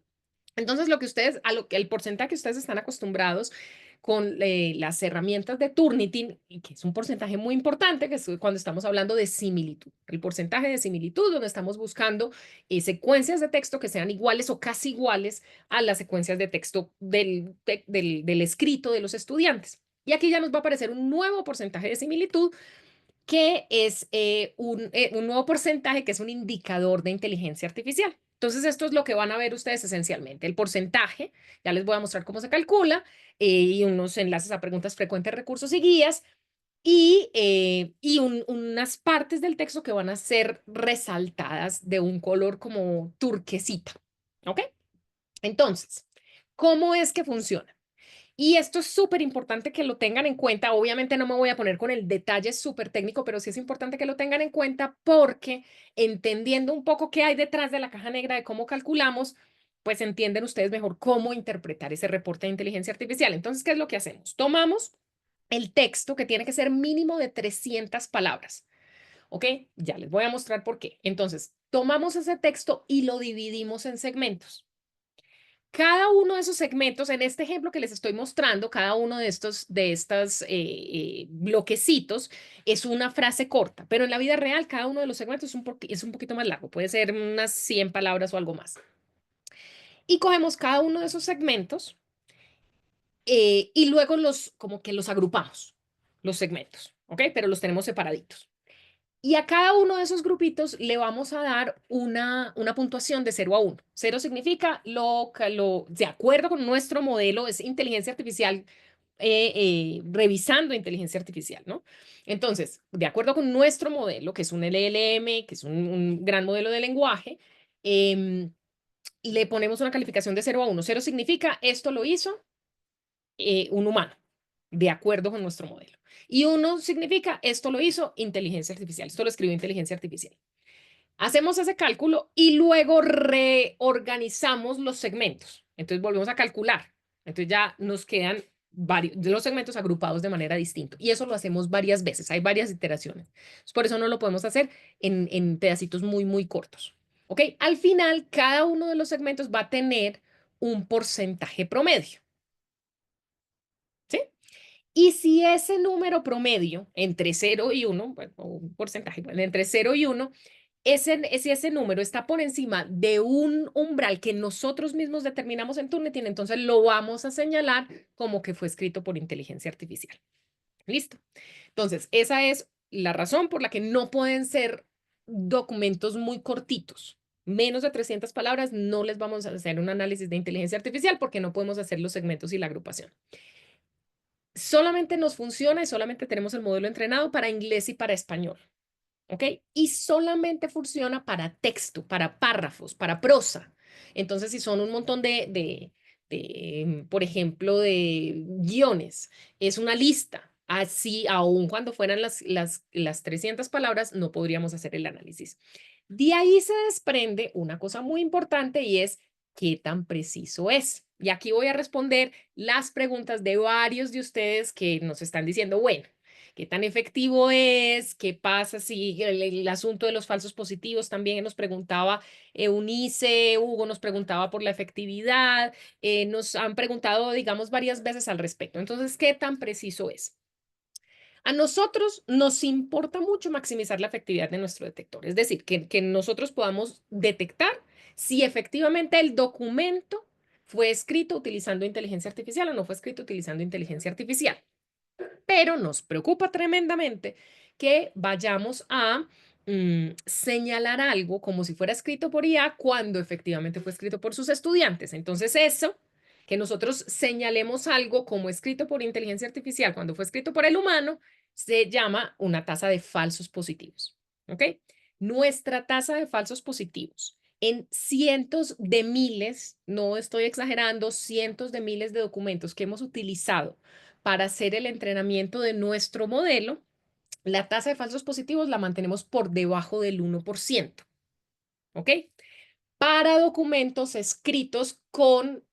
Entonces, lo que ustedes, a lo que el porcentaje que ustedes están acostumbrados con las herramientas de Turnitin, y que es un porcentaje muy importante, que es cuando estamos hablando de similitud. El porcentaje de similitud, donde estamos buscando secuencias de texto que sean iguales o casi iguales a las secuencias de texto del escrito de los estudiantes. Y aquí ya nos va a aparecer un nuevo porcentaje de similitud que es un nuevo porcentaje que es un indicador de inteligencia artificial. Entonces, esto es lo que van a ver ustedes esencialmente. El porcentaje, ya les voy a mostrar cómo se calcula, y unos enlaces a preguntas frecuentes, recursos y guías, y unas partes del texto que van a ser resaltadas de un color como turquesita. ¿Ok? Entonces, ¿cómo es que funciona? Y esto es súper importante que lo tengan en cuenta. Obviamente no me voy a poner con el detalle súper técnico, pero sí es importante que lo tengan en cuenta porque entendiendo un poco qué hay detrás de la caja negra de cómo calculamos, pues entienden ustedes mejor cómo interpretar ese reporte de inteligencia artificial. Entonces, ¿qué es lo que hacemos? Tomamos el texto que tiene que ser mínimo de 300 palabras. ¿Ok? Ya les voy a mostrar por qué. Entonces, tomamos ese texto y lo dividimos en segmentos. Cada uno de esos segmentos, en este ejemplo que les estoy mostrando, cada uno de estos bloquecitos es una frase corta, pero en la vida real cada uno de los segmentos es un poquito más largo, puede ser unas 100 palabras o algo más. Y cogemos cada uno de esos segmentos y luego como que los agrupamos, los segmentos, ¿ok? Pero los tenemos separaditos. Y a cada uno de esos grupitos le vamos a dar una puntuación de 0 a 1. 0 significa de acuerdo con nuestro modelo, es inteligencia artificial, revisando inteligencia artificial, ¿no? Entonces, de acuerdo con nuestro modelo, que es un LLM, que es un gran modelo de lenguaje, le ponemos una calificación de 0 a 1. 0 significa esto lo hizo un humano, de acuerdo con nuestro modelo. Y 1 significa esto lo hizo inteligencia artificial, esto lo escribió inteligencia artificial. Hacemos ese cálculo y luego reorganizamos los segmentos. Entonces volvemos a calcular. Entonces ya nos quedan varios de los segmentos agrupados de manera distinta. Y eso lo hacemos varias veces. Hay varias iteraciones. Por eso no lo podemos hacer en pedacitos muy, muy cortos. ¿Ok? Al final, cada uno de los segmentos va a tener un porcentaje promedio. ¿Sí? Y si ese número promedio entre 0 y 1, bueno, o un porcentaje, bueno, entre 0 y 1, si ese número está por encima de un umbral que nosotros mismos determinamos en Turnitin, entonces lo vamos a señalar como que fue escrito por inteligencia artificial. ¿Listo? Entonces, esa es la razón por la que no pueden ser documentos muy cortitos. Menos de 300 palabras, no les vamos a hacer un análisis de inteligencia artificial porque no podemos hacer los segmentos y la agrupación. Solamente nos funciona y solamente tenemos el modelo entrenado para inglés y para español. ¿Ok? Y solamente funciona para texto, para párrafos, para prosa. Entonces, si son un montón por ejemplo, de guiones, es una lista. Así, aun cuando fueran las 300 palabras, no podríamos hacer el análisis. De ahí se desprende una cosa muy importante y es qué tan preciso es. Y aquí voy a responder las preguntas de varios de ustedes que nos están diciendo, bueno, ¿qué tan efectivo es? ¿Qué pasa si el asunto de los falsos positivos también nos preguntaba Eunice, Hugo nos preguntaba por la efectividad, nos han preguntado, digamos, varias veces al respecto. Entonces, ¿qué tan preciso es? A nosotros nos importa mucho maximizar la efectividad de nuestro detector, es decir, que nosotros podamos detectar si efectivamente el documento fue escrito utilizando inteligencia artificial o no fue escrito utilizando inteligencia artificial. Pero nos preocupa tremendamente que vayamos a señalar algo como si fuera escrito por IA cuando efectivamente fue escrito por sus estudiantes. Entonces eso, que nosotros señalemos algo como escrito por inteligencia artificial cuando fue escrito por el humano, se llama una tasa de falsos positivos. ¿Ok? Nuestra tasa de falsos positivos en cientos de miles, no estoy exagerando, cientos de miles de documentos que hemos utilizado para hacer el entrenamiento de nuestro modelo, la tasa de falsos positivos la mantenemos por debajo del 1%. ¿Ok? para documentos escritos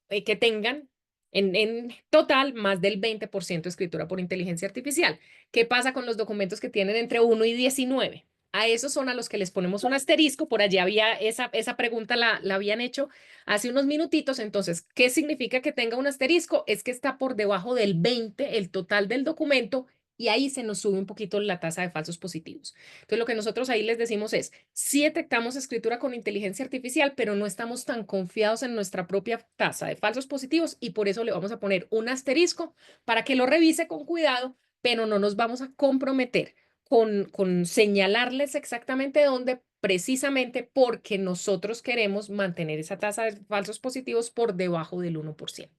que tengan en total más del 20% de escritura por inteligencia artificial. ¿Qué pasa con los documentos que tienen entre 1 y 19? A esos son a los que les ponemos un asterisco. Por allí había esa pregunta, la habían hecho hace unos minutitos. Entonces, ¿qué significa que tenga un asterisco? Es que está por debajo del 20, el total del documento, y ahí se nos sube un poquito la tasa de falsos positivos. Entonces, lo que nosotros ahí les decimos es, sí detectamos escritura con inteligencia artificial, pero no estamos tan confiados en nuestra propia tasa de falsos positivos, y por eso le vamos a poner un asterisco para que lo revise con cuidado, pero no nos vamos a comprometer con señalarles exactamente dónde, precisamente porque nosotros queremos mantener esa tasa de falsos positivos por debajo del 1%.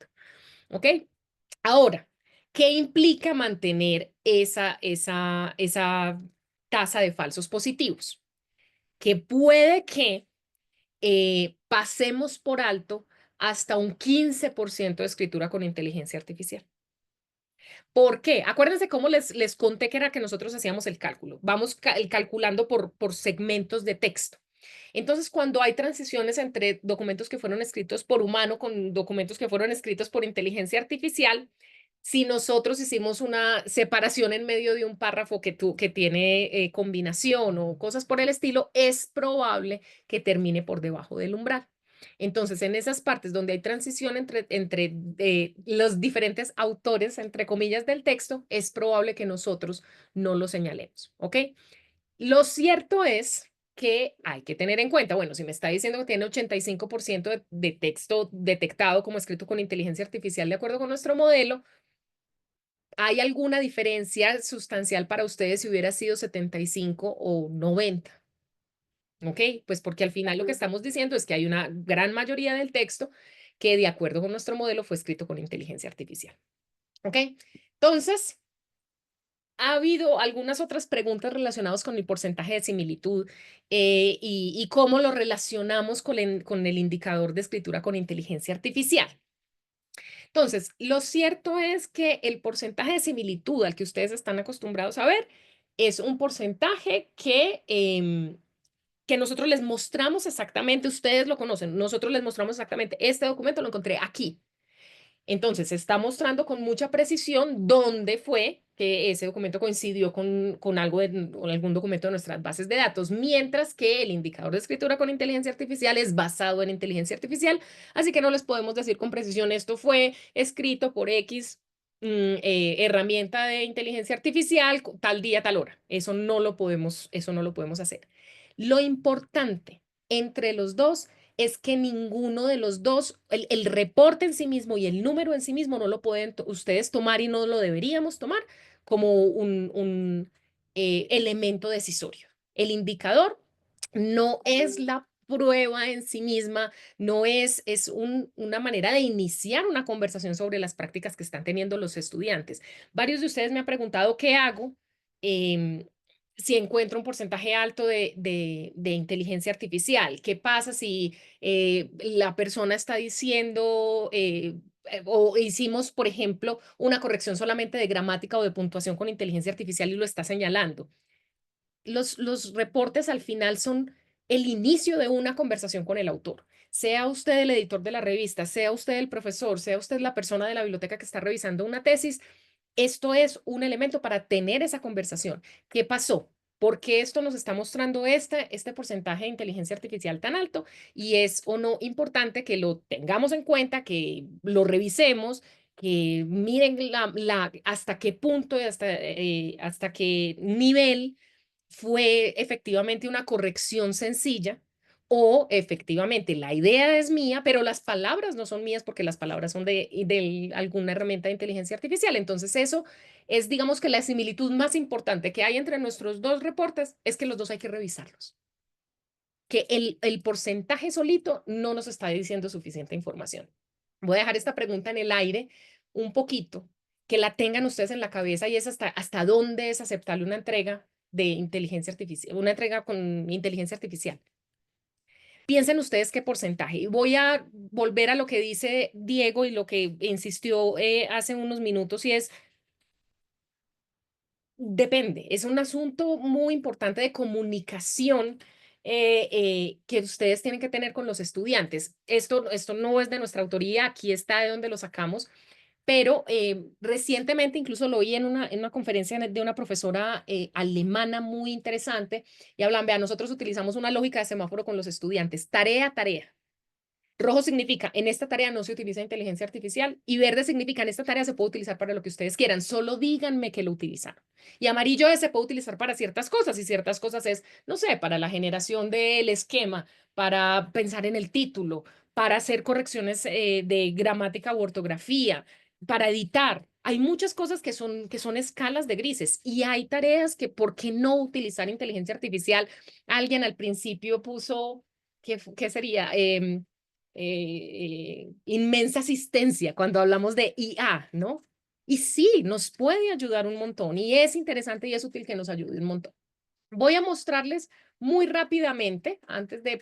¿Ok? Ahora, ¿qué implica mantener esa tasa de falsos positivos? Que puede que pasemos por alto hasta un 15% de escritura con inteligencia artificial. ¿Por qué? Acuérdense cómo les conté que era que nosotros hacíamos el cálculo. Vamos calculando por segmentos de texto. Entonces, cuando hay transiciones entre documentos que fueron escritos por humano con documentos que fueron escritos por inteligencia artificial, si nosotros hicimos una separación en medio de un párrafo que tiene combinación o cosas por el estilo, es probable que termine por debajo del umbral. Entonces, en esas partes donde hay transición entre los diferentes autores, entre comillas, del texto, es probable que nosotros no lo señalemos, ¿ok? Lo cierto es que hay que tener en cuenta, bueno, si me está diciendo que tiene 85% de texto detectado como escrito con inteligencia artificial de acuerdo con nuestro modelo, ¿hay alguna diferencia sustancial para ustedes si hubiera sido 75 o 90? ¿Ok? Pues porque al final lo que estamos diciendo es que hay una gran mayoría del texto que de acuerdo con nuestro modelo fue escrito con inteligencia artificial. ¿Ok? Entonces, ha habido algunas otras preguntas relacionadas con el porcentaje de similitud y cómo lo relacionamos con el indicador de escritura con inteligencia artificial. Entonces, lo cierto es que el porcentaje de similitud al que ustedes están acostumbrados a ver es un porcentaje que nosotros les mostramos exactamente, ustedes lo conocen, nosotros les mostramos exactamente, este documento lo encontré aquí. Entonces, está mostrando con mucha precisión dónde fue que ese documento coincidió con algún documento de nuestras bases de datos, mientras que el indicador de escritura con inteligencia artificial es basado en inteligencia artificial, así que no les podemos decir con precisión esto fue escrito por X herramienta de inteligencia artificial tal día, tal hora. Eso no lo podemos hacer. Lo importante entre los dos es que ninguno de los dos, el reporte en sí mismo y el número en sí mismo no lo pueden ustedes tomar y no lo deberíamos tomar como un elemento decisorio. El indicador no es la prueba en sí misma, no es una manera de iniciar una conversación sobre las prácticas que están teniendo los estudiantes. Varios de ustedes me han preguntado qué hago si encuentro un porcentaje alto de inteligencia artificial. ¿Qué pasa si la persona está diciendo o hicimos, por ejemplo, una corrección solamente de gramática o de puntuación con inteligencia artificial y lo está señalando? Los reportes al final son el inicio de una conversación con el autor. Sea usted el editor de la revista, sea usted el profesor, sea usted la persona de la biblioteca que está revisando una tesis, esto es un elemento para tener esa conversación. ¿Qué pasó? ¿Por qué esto nos está mostrando este porcentaje de inteligencia artificial tan alto? Y es o no importante que lo tengamos en cuenta, que lo revisemos, que miren hasta qué punto y hasta qué nivel fue efectivamente una corrección sencilla o efectivamente la idea es mía, pero las palabras no son mías porque las palabras son de alguna herramienta de inteligencia artificial. Entonces eso es, digamos que la similitud más importante que hay entre nuestros dos reportes es que los dos hay que revisarlos. Que el porcentaje solito no nos está diciendo suficiente información. Voy a dejar esta pregunta en el aire un poquito, que la tengan ustedes en la cabeza y es hasta dónde es aceptable una entrega de inteligencia artificial, una entrega con inteligencia artificial. Piensen ustedes qué porcentaje. Y voy a volver a lo que dice Diego y lo que insistió hace unos minutos y es, depende, es un asunto muy importante de comunicación que ustedes tienen que tener con los estudiantes. Esto no es de nuestra autoría, aquí está de donde lo sacamos, pero recientemente incluso lo oí en una conferencia de una profesora alemana muy interesante y hablan, vea, nosotros utilizamos una lógica de semáforo con los estudiantes, tarea, tarea. Rojo significa, en esta tarea no se utiliza inteligencia artificial, y verde significa, en esta tarea se puede utilizar para lo que ustedes quieran, solo díganme que lo utilizaron. Y amarillo se puede utilizar para ciertas cosas, y ciertas cosas es, no sé, para la generación del esquema, para pensar en el título, para hacer correcciones de gramática u ortografía, para editar. Hay muchas cosas que son escalas de grises, y hay tareas que, ¿por qué no utilizar inteligencia artificial? Alguien al principio puso, ¿qué sería? Inmensa asistencia cuando hablamos de IA, ¿no? Y sí, nos puede ayudar un montón y es interesante y es útil que nos ayude un montón. Voy a mostrarles muy rápidamente, antes de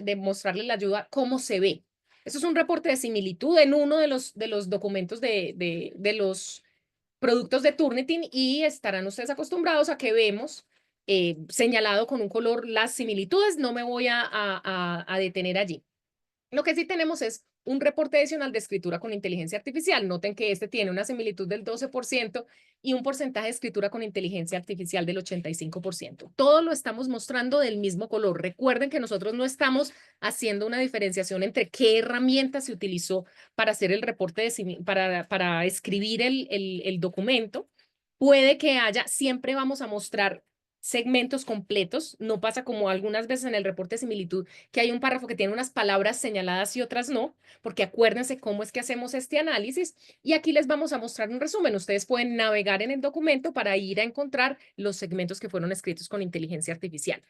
de mostrarles la ayuda, cómo se ve. Eso es un reporte de similitud en uno de los documentos de los productos de Turnitin, y estarán ustedes acostumbrados a que vemos señalado con un color las similitudes. No me voy a detener allí. Lo que sí tenemos es un reporte adicional de escritura con inteligencia artificial. Noten que este tiene una similitud del 12% y un porcentaje de escritura con inteligencia artificial del 85%. Todo lo estamos mostrando del mismo color. Recuerden que nosotros no estamos haciendo una diferenciación entre qué herramienta se utilizó para hacer el reporte, para escribir el documento. Puede que haya, siempre vamos a mostrar segmentos completos. No pasa como algunas veces en el reporte de similitud, que hay un párrafo que tiene unas palabras señaladas y otras no, porque acuérdense cómo es que hacemos este análisis, y aquí les vamos a mostrar un resumen. Ustedes pueden navegar en el documento para ir a encontrar los segmentos que fueron escritos con inteligencia artificial.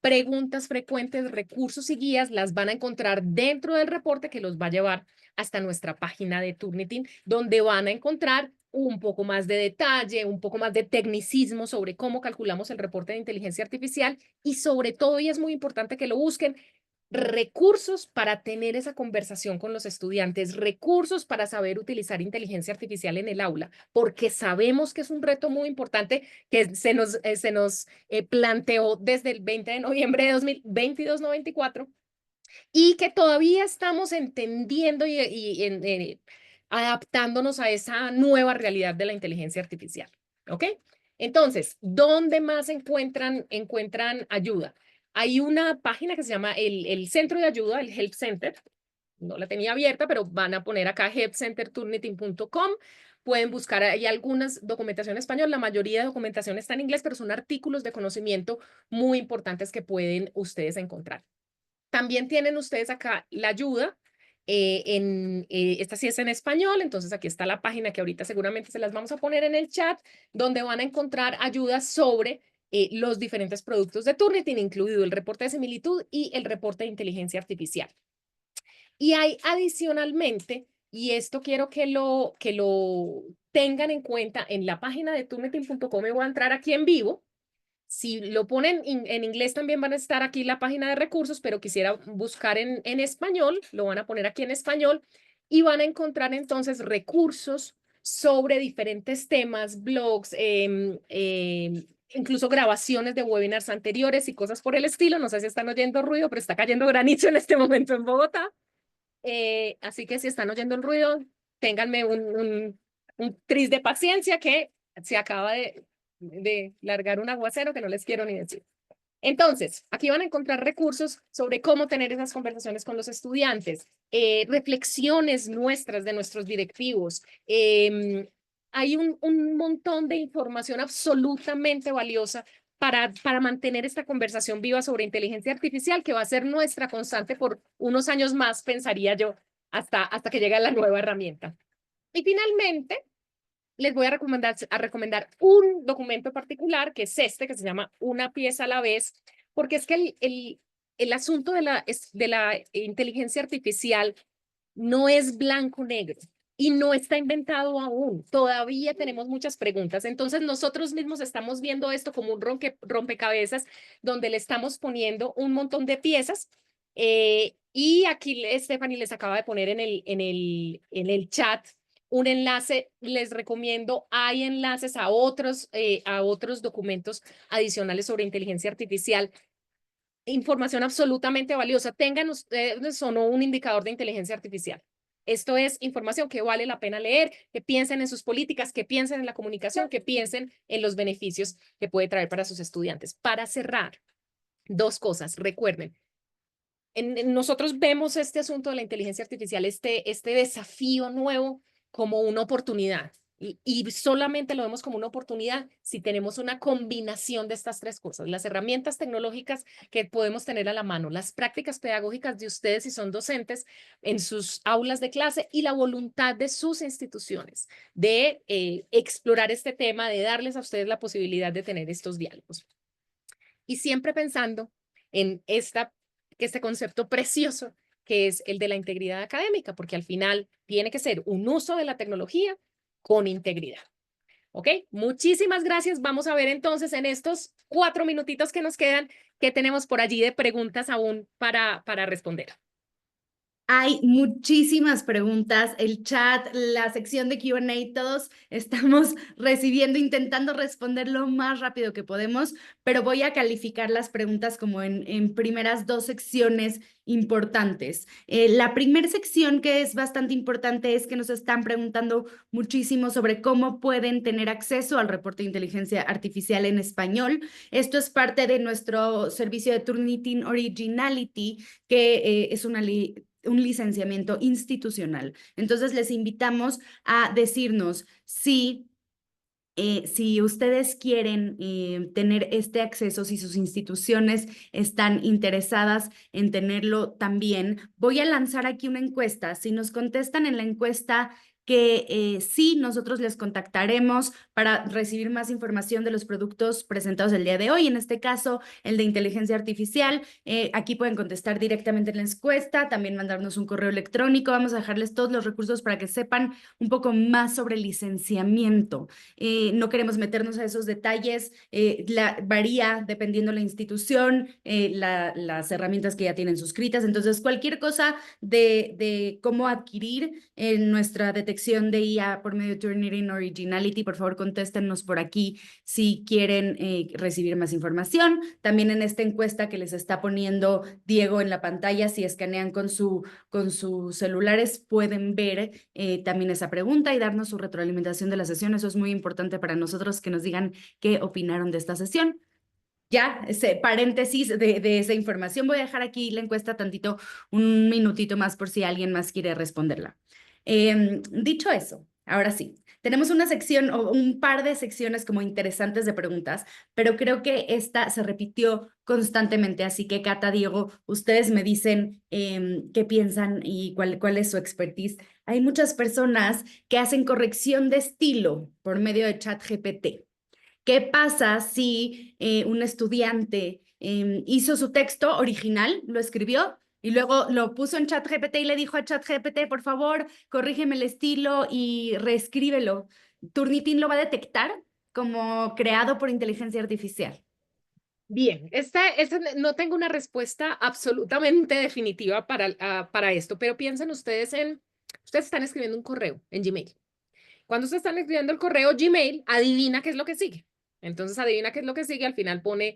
Preguntas frecuentes, recursos y guías las van a encontrar dentro del reporte, que los va a llevar hasta nuestra página de Turnitin, donde van a encontrar un poco más de detalle, un poco más de tecnicismo sobre cómo calculamos el reporte de inteligencia artificial, y sobre todo, y es muy importante que lo busquen, recursos para tener esa conversación con los estudiantes, recursos para saber utilizar inteligencia artificial en el aula, porque sabemos que es un reto muy importante que se nos planteó desde el 20 de noviembre de 2022, no 24, y que todavía estamos entendiendo y adaptándonos a esa nueva realidad de la inteligencia artificial. ¿Ok? Entonces, ¿dónde más encuentran ayuda? Hay una página que se llama el Centro de Ayuda, el Help Center. No la tenía abierta, pero van a poner acá helpcenterturnitin.com. Pueden buscar, hay algunas documentación en español, la mayoría de documentación está en inglés, pero son artículos de conocimiento muy importantes que pueden ustedes encontrar. También tienen ustedes acá la ayuda, esta sí es en español, entonces aquí está la página que ahorita seguramente se las vamos a poner en el chat, donde van a encontrar ayudas sobre los diferentes productos de Turnitin, incluido el reporte de similitud y el reporte de inteligencia artificial. Y hay adicionalmente, y esto quiero que lo tengan en cuenta, en la página de turnitin.com, me voy a entrar aquí en vivo. Si lo ponen en inglés también van a estar aquí la página de recursos, pero quisiera buscar en español, lo van a poner aquí en español, y van a encontrar entonces recursos sobre diferentes temas, blogs, incluso grabaciones de webinars anteriores y cosas por el estilo. No sé si están oyendo ruido, pero está cayendo granizo en este momento en Bogotá. Así que si están oyendo el ruido, ténganme un tris de paciencia, que se acaba de largar un aguacero que no les quiero ni decir. Entonces, aquí van a encontrar recursos sobre cómo tener esas conversaciones con los estudiantes, reflexiones nuestras de nuestros directivos. Hay un montón de información absolutamente valiosa para mantener esta conversación viva sobre inteligencia artificial, que va a ser nuestra constante por unos años más, pensaría yo, hasta que llegue la nueva herramienta. Y finalmente, les voy a recomendar un documento particular, que es este, que se llama Una pieza a la vez, porque es que el asunto de la inteligencia artificial no es blanco-negro y no está inventado aún. Todavía tenemos muchas preguntas. Entonces, nosotros mismos estamos viendo esto como un rompecabezas, donde le estamos poniendo un montón de piezas. Y aquí Stephanie les acaba de poner en el chat un enlace. Les recomiendo, hay enlaces a otros documentos adicionales sobre inteligencia artificial. información absolutamente valiosa. Tengan ustedes o no un indicador de inteligencia artificial. Esto es información que vale la pena leer, que piensen en sus políticas, que piensen en la comunicación, que piensen en los beneficios que puede traer para sus estudiantes. Para cerrar, dos cosas. Recuerden, nosotros vemos este asunto de la inteligencia artificial, este desafío nuevo como una oportunidad. Y solamente lo vemos como una oportunidad si tenemos una combinación de estas tres cosas, las herramientas tecnológicas que podemos tener a la mano, las prácticas pedagógicas de ustedes si son docentes en sus aulas de clase y la voluntad de sus instituciones de explorar este tema, de darles a ustedes la posibilidad de tener estos diálogos. Y siempre pensando en este concepto precioso que es el de la integridad académica, porque al final tiene que ser un uso de la tecnología con integridad. ¿Ok? Muchísimas gracias. Vamos a ver entonces en estos 4 minutitos que nos quedan, qué tenemos por allí de preguntas aún para responder. Hay muchísimas preguntas, el chat, la sección de Q&A, todos estamos recibiendo, intentando responder lo más rápido que podemos, pero voy a calificar las preguntas como en primeras 2 secciones importantes. La primera sección que es bastante importante es que nos están preguntando muchísimo sobre cómo pueden tener acceso al reporte de inteligencia artificial en español. Esto es parte de nuestro servicio de Turnitin Originality, que es un licenciamiento institucional. Entonces, les invitamos a decirnos si ustedes quieren tener este acceso, si sus instituciones están interesadas en tenerlo también. Voy a lanzar aquí una encuesta. Si nos contestan en la encuesta que sí, nosotros les contactaremos para recibir más información de los productos presentados el día de hoy. En este caso, el de inteligencia artificial. Aquí pueden contestar directamente en la encuesta, también mandarnos un correo electrónico. Vamos a dejarles todos los recursos para que sepan un poco más sobre el licenciamiento. No queremos meternos a esos detalles, varía dependiendo la institución, las herramientas que ya tienen suscritas. Entonces, cualquier cosa de cómo adquirir nuestra detección de IA por medio de Turnitin Originality, por favor, contéstenos por aquí si quieren recibir más información. También en esta encuesta que les está poniendo Diego en la pantalla, si escanean con sus celulares, pueden ver también esa pregunta y darnos su retroalimentación de la sesión. Eso es muy importante para nosotros, que nos digan qué opinaron de esta sesión. Ya, ese paréntesis de esa información. Voy a dejar aquí la encuesta tantito, un minutito más por si alguien más quiere responderla. Dicho eso, ahora sí, tenemos una sección o un par de secciones como interesantes de preguntas, pero creo que esta se repitió constantemente, así que Cata, Diego, ustedes me dicen qué piensan y cuál es su expertise. Hay muchas personas que hacen corrección de estilo por medio de ChatGPT. ¿Qué pasa si un estudiante hizo su texto original, lo escribió y luego lo puso en ChatGPT y le dijo a ChatGPT, por favor, corrígeme el estilo y reescríbelo? ¿Turnitin lo va a detectar como creado por inteligencia artificial? Bien, esta no tengo una respuesta absolutamente definitiva para esto, pero piensen ustedes ustedes están escribiendo un correo en Gmail. Cuando ustedes están escribiendo el correo Gmail, adivina qué es lo que sigue. Entonces, adivina qué es lo que sigue, al final pone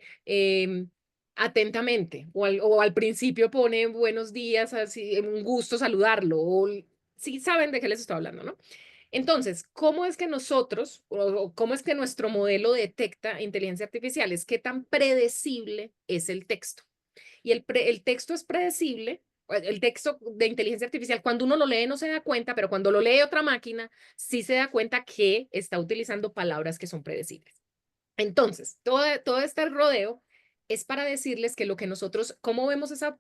atentamente, o al principio pone buenos días, así, un gusto saludarlo, o sí saben de qué les estoy hablando, ¿no? Entonces, ¿cómo es que nosotros, o cómo es que nuestro modelo detecta inteligencia artificial? Es qué tan predecible es el texto. Y el texto es predecible, el texto de inteligencia artificial, cuando uno lo lee no se da cuenta, pero cuando lo lee otra máquina, sí se da cuenta que está utilizando palabras que son predecibles. Entonces, todo este rodeo es para decirles que lo que nosotros, cómo vemos esa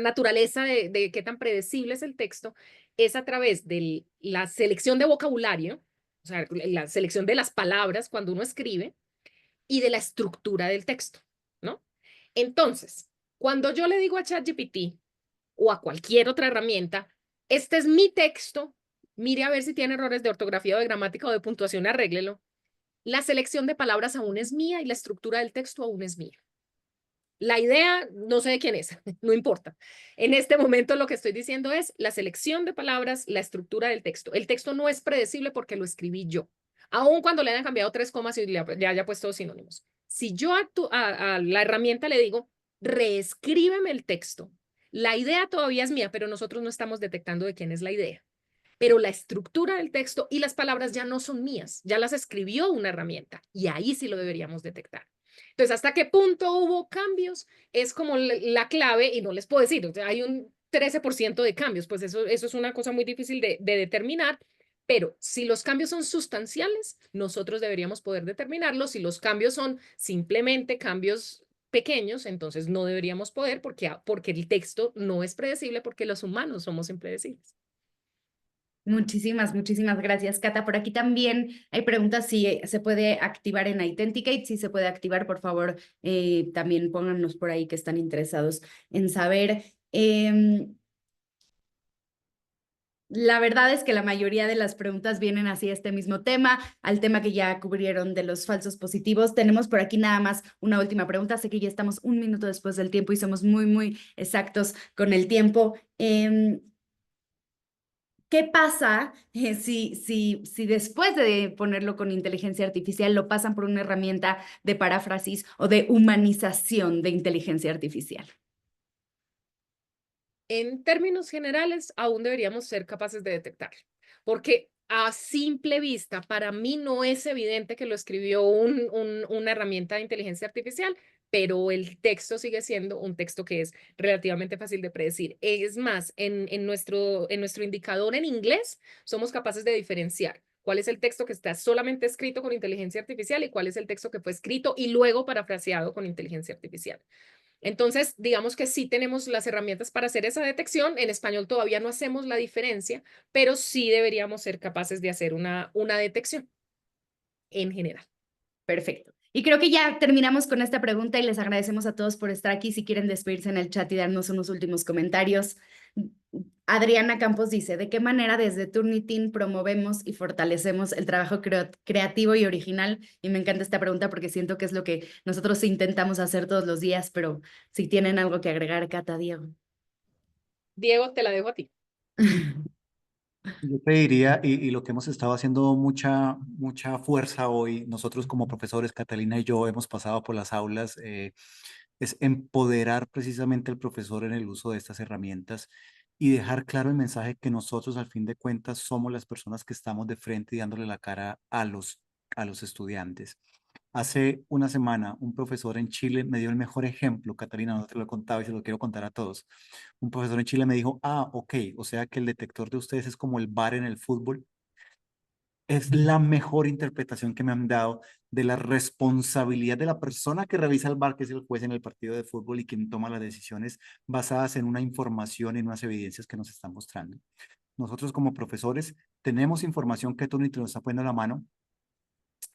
naturaleza de qué tan predecible es el texto, es a través de la selección de vocabulario, o sea, la selección de las palabras cuando uno escribe y de la estructura del texto, ¿no? Entonces, cuando yo le digo a ChatGPT o a cualquier otra herramienta, este es mi texto, mire a ver si tiene errores de ortografía o de gramática o de puntuación, arréglelo. La selección de palabras aún es mía y la estructura del texto aún es mía. La idea, no sé de quién es, no importa. En este momento lo que estoy diciendo es la selección de palabras, la estructura del texto. El texto no es predecible porque lo escribí yo, aun cuando le hayan cambiado 3 comas y le haya puesto sinónimos. Si yo a la herramienta le digo, reescríbeme el texto, la idea todavía es mía, pero nosotros no estamos detectando de quién es la idea. Pero la estructura del texto y las palabras ya no son mías, ya las escribió una herramienta y ahí sí lo deberíamos detectar. Entonces, ¿hasta qué punto hubo cambios? Es como la clave y no les puedo decir, o sea, hay un 13% de cambios, pues eso es una cosa muy difícil de determinar, pero si los cambios son sustanciales, nosotros deberíamos poder determinarlos. Si los cambios son simplemente cambios pequeños, entonces no deberíamos poder porque el texto no es predecible, porque los humanos somos impredecibles. Muchísimas, muchísimas gracias, Cata. Por aquí también hay preguntas si se puede activar en Authenticate. Si se puede activar, por favor, también pónganos por ahí que están interesados en saber. La verdad es que la mayoría de las preguntas vienen hacia este mismo tema, al tema que ya cubrieron de los falsos positivos. Tenemos por aquí nada más una última pregunta. Sé que ya estamos un minuto después del tiempo y somos muy, muy exactos con el tiempo. ¿Qué pasa si después de ponerlo con inteligencia artificial lo pasan por una herramienta de paráfrasis o de humanización de inteligencia artificial? En términos generales, aún deberíamos ser capaces de detectar, porque a simple vista, para mí no es evidente que lo escribió una herramienta de inteligencia artificial, pero el texto sigue siendo un texto que es relativamente fácil de predecir. Es más, en nuestro indicador en inglés, somos capaces de diferenciar cuál es el texto que está solamente escrito con inteligencia artificial y cuál es el texto que fue escrito y luego parafraseado con inteligencia artificial. Entonces, digamos que sí tenemos las herramientas para hacer esa detección. En español todavía no hacemos la diferencia, pero sí deberíamos ser capaces de hacer una detección en general. Perfecto. Y creo que ya terminamos con esta pregunta y les agradecemos a todos por estar aquí. Si quieren despedirse en el chat y darnos unos últimos comentarios. Adriana Campos dice, ¿de qué manera desde Turnitin promovemos y fortalecemos el trabajo creativo y original? Y me encanta esta pregunta porque siento que es lo que nosotros intentamos hacer todos los días, pero si tienen algo que agregar, Cata, Diego. Diego, te la dejo a ti. Yo te diría, y lo que hemos estado haciendo mucha fuerza hoy, nosotros como profesores, Catalina y yo, hemos pasado por las aulas, es empoderar precisamente al profesor en el uso de estas herramientas y dejar claro el mensaje que nosotros, al fin de cuentas, somos las personas que estamos de frente y dándole la cara a los estudiantes. Hace una semana, un profesor en Chile me dio el mejor ejemplo, Catalina, no te lo he contado y se lo quiero contar a todos. Un profesor en Chile me dijo, ok, o sea que el detector de ustedes es como el VAR en el fútbol. Es la mejor interpretación que me han dado de la responsabilidad de la persona que revisa el VAR, que es el juez en el partido de fútbol y quien toma las decisiones basadas en una información y en unas evidencias que nos están mostrando. Nosotros como profesores tenemos información que Trinity nos está poniendo a la mano,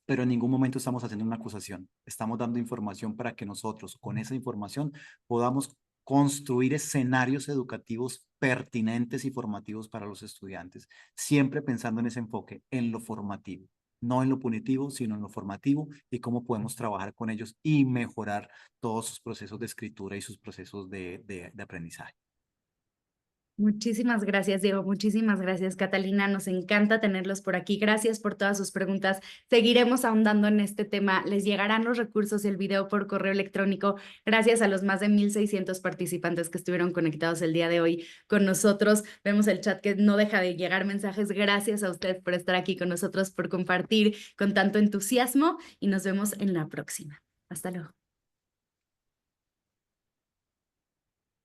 pero en ningún momento estamos haciendo una acusación. Estamos dando información para que nosotros, con esa información, podamos construir escenarios educativos pertinentes y formativos para los estudiantes, siempre pensando en ese enfoque, en lo formativo, no en lo punitivo, sino en lo formativo y cómo podemos trabajar con ellos y mejorar todos sus procesos de escritura y sus procesos de aprendizaje. Muchísimas gracias, Diego. Muchísimas gracias, Catalina. Nos encanta tenerlos por aquí. Gracias por todas sus preguntas. Seguiremos ahondando en este tema. Les llegarán los recursos y el video por correo electrónico. Gracias a los más de 1,600 participantes que estuvieron conectados el día de hoy con nosotros. Vemos el chat que no deja de llegar mensajes. Gracias a ustedes por estar aquí con nosotros, por compartir con tanto entusiasmo y nos vemos en la próxima. Hasta luego.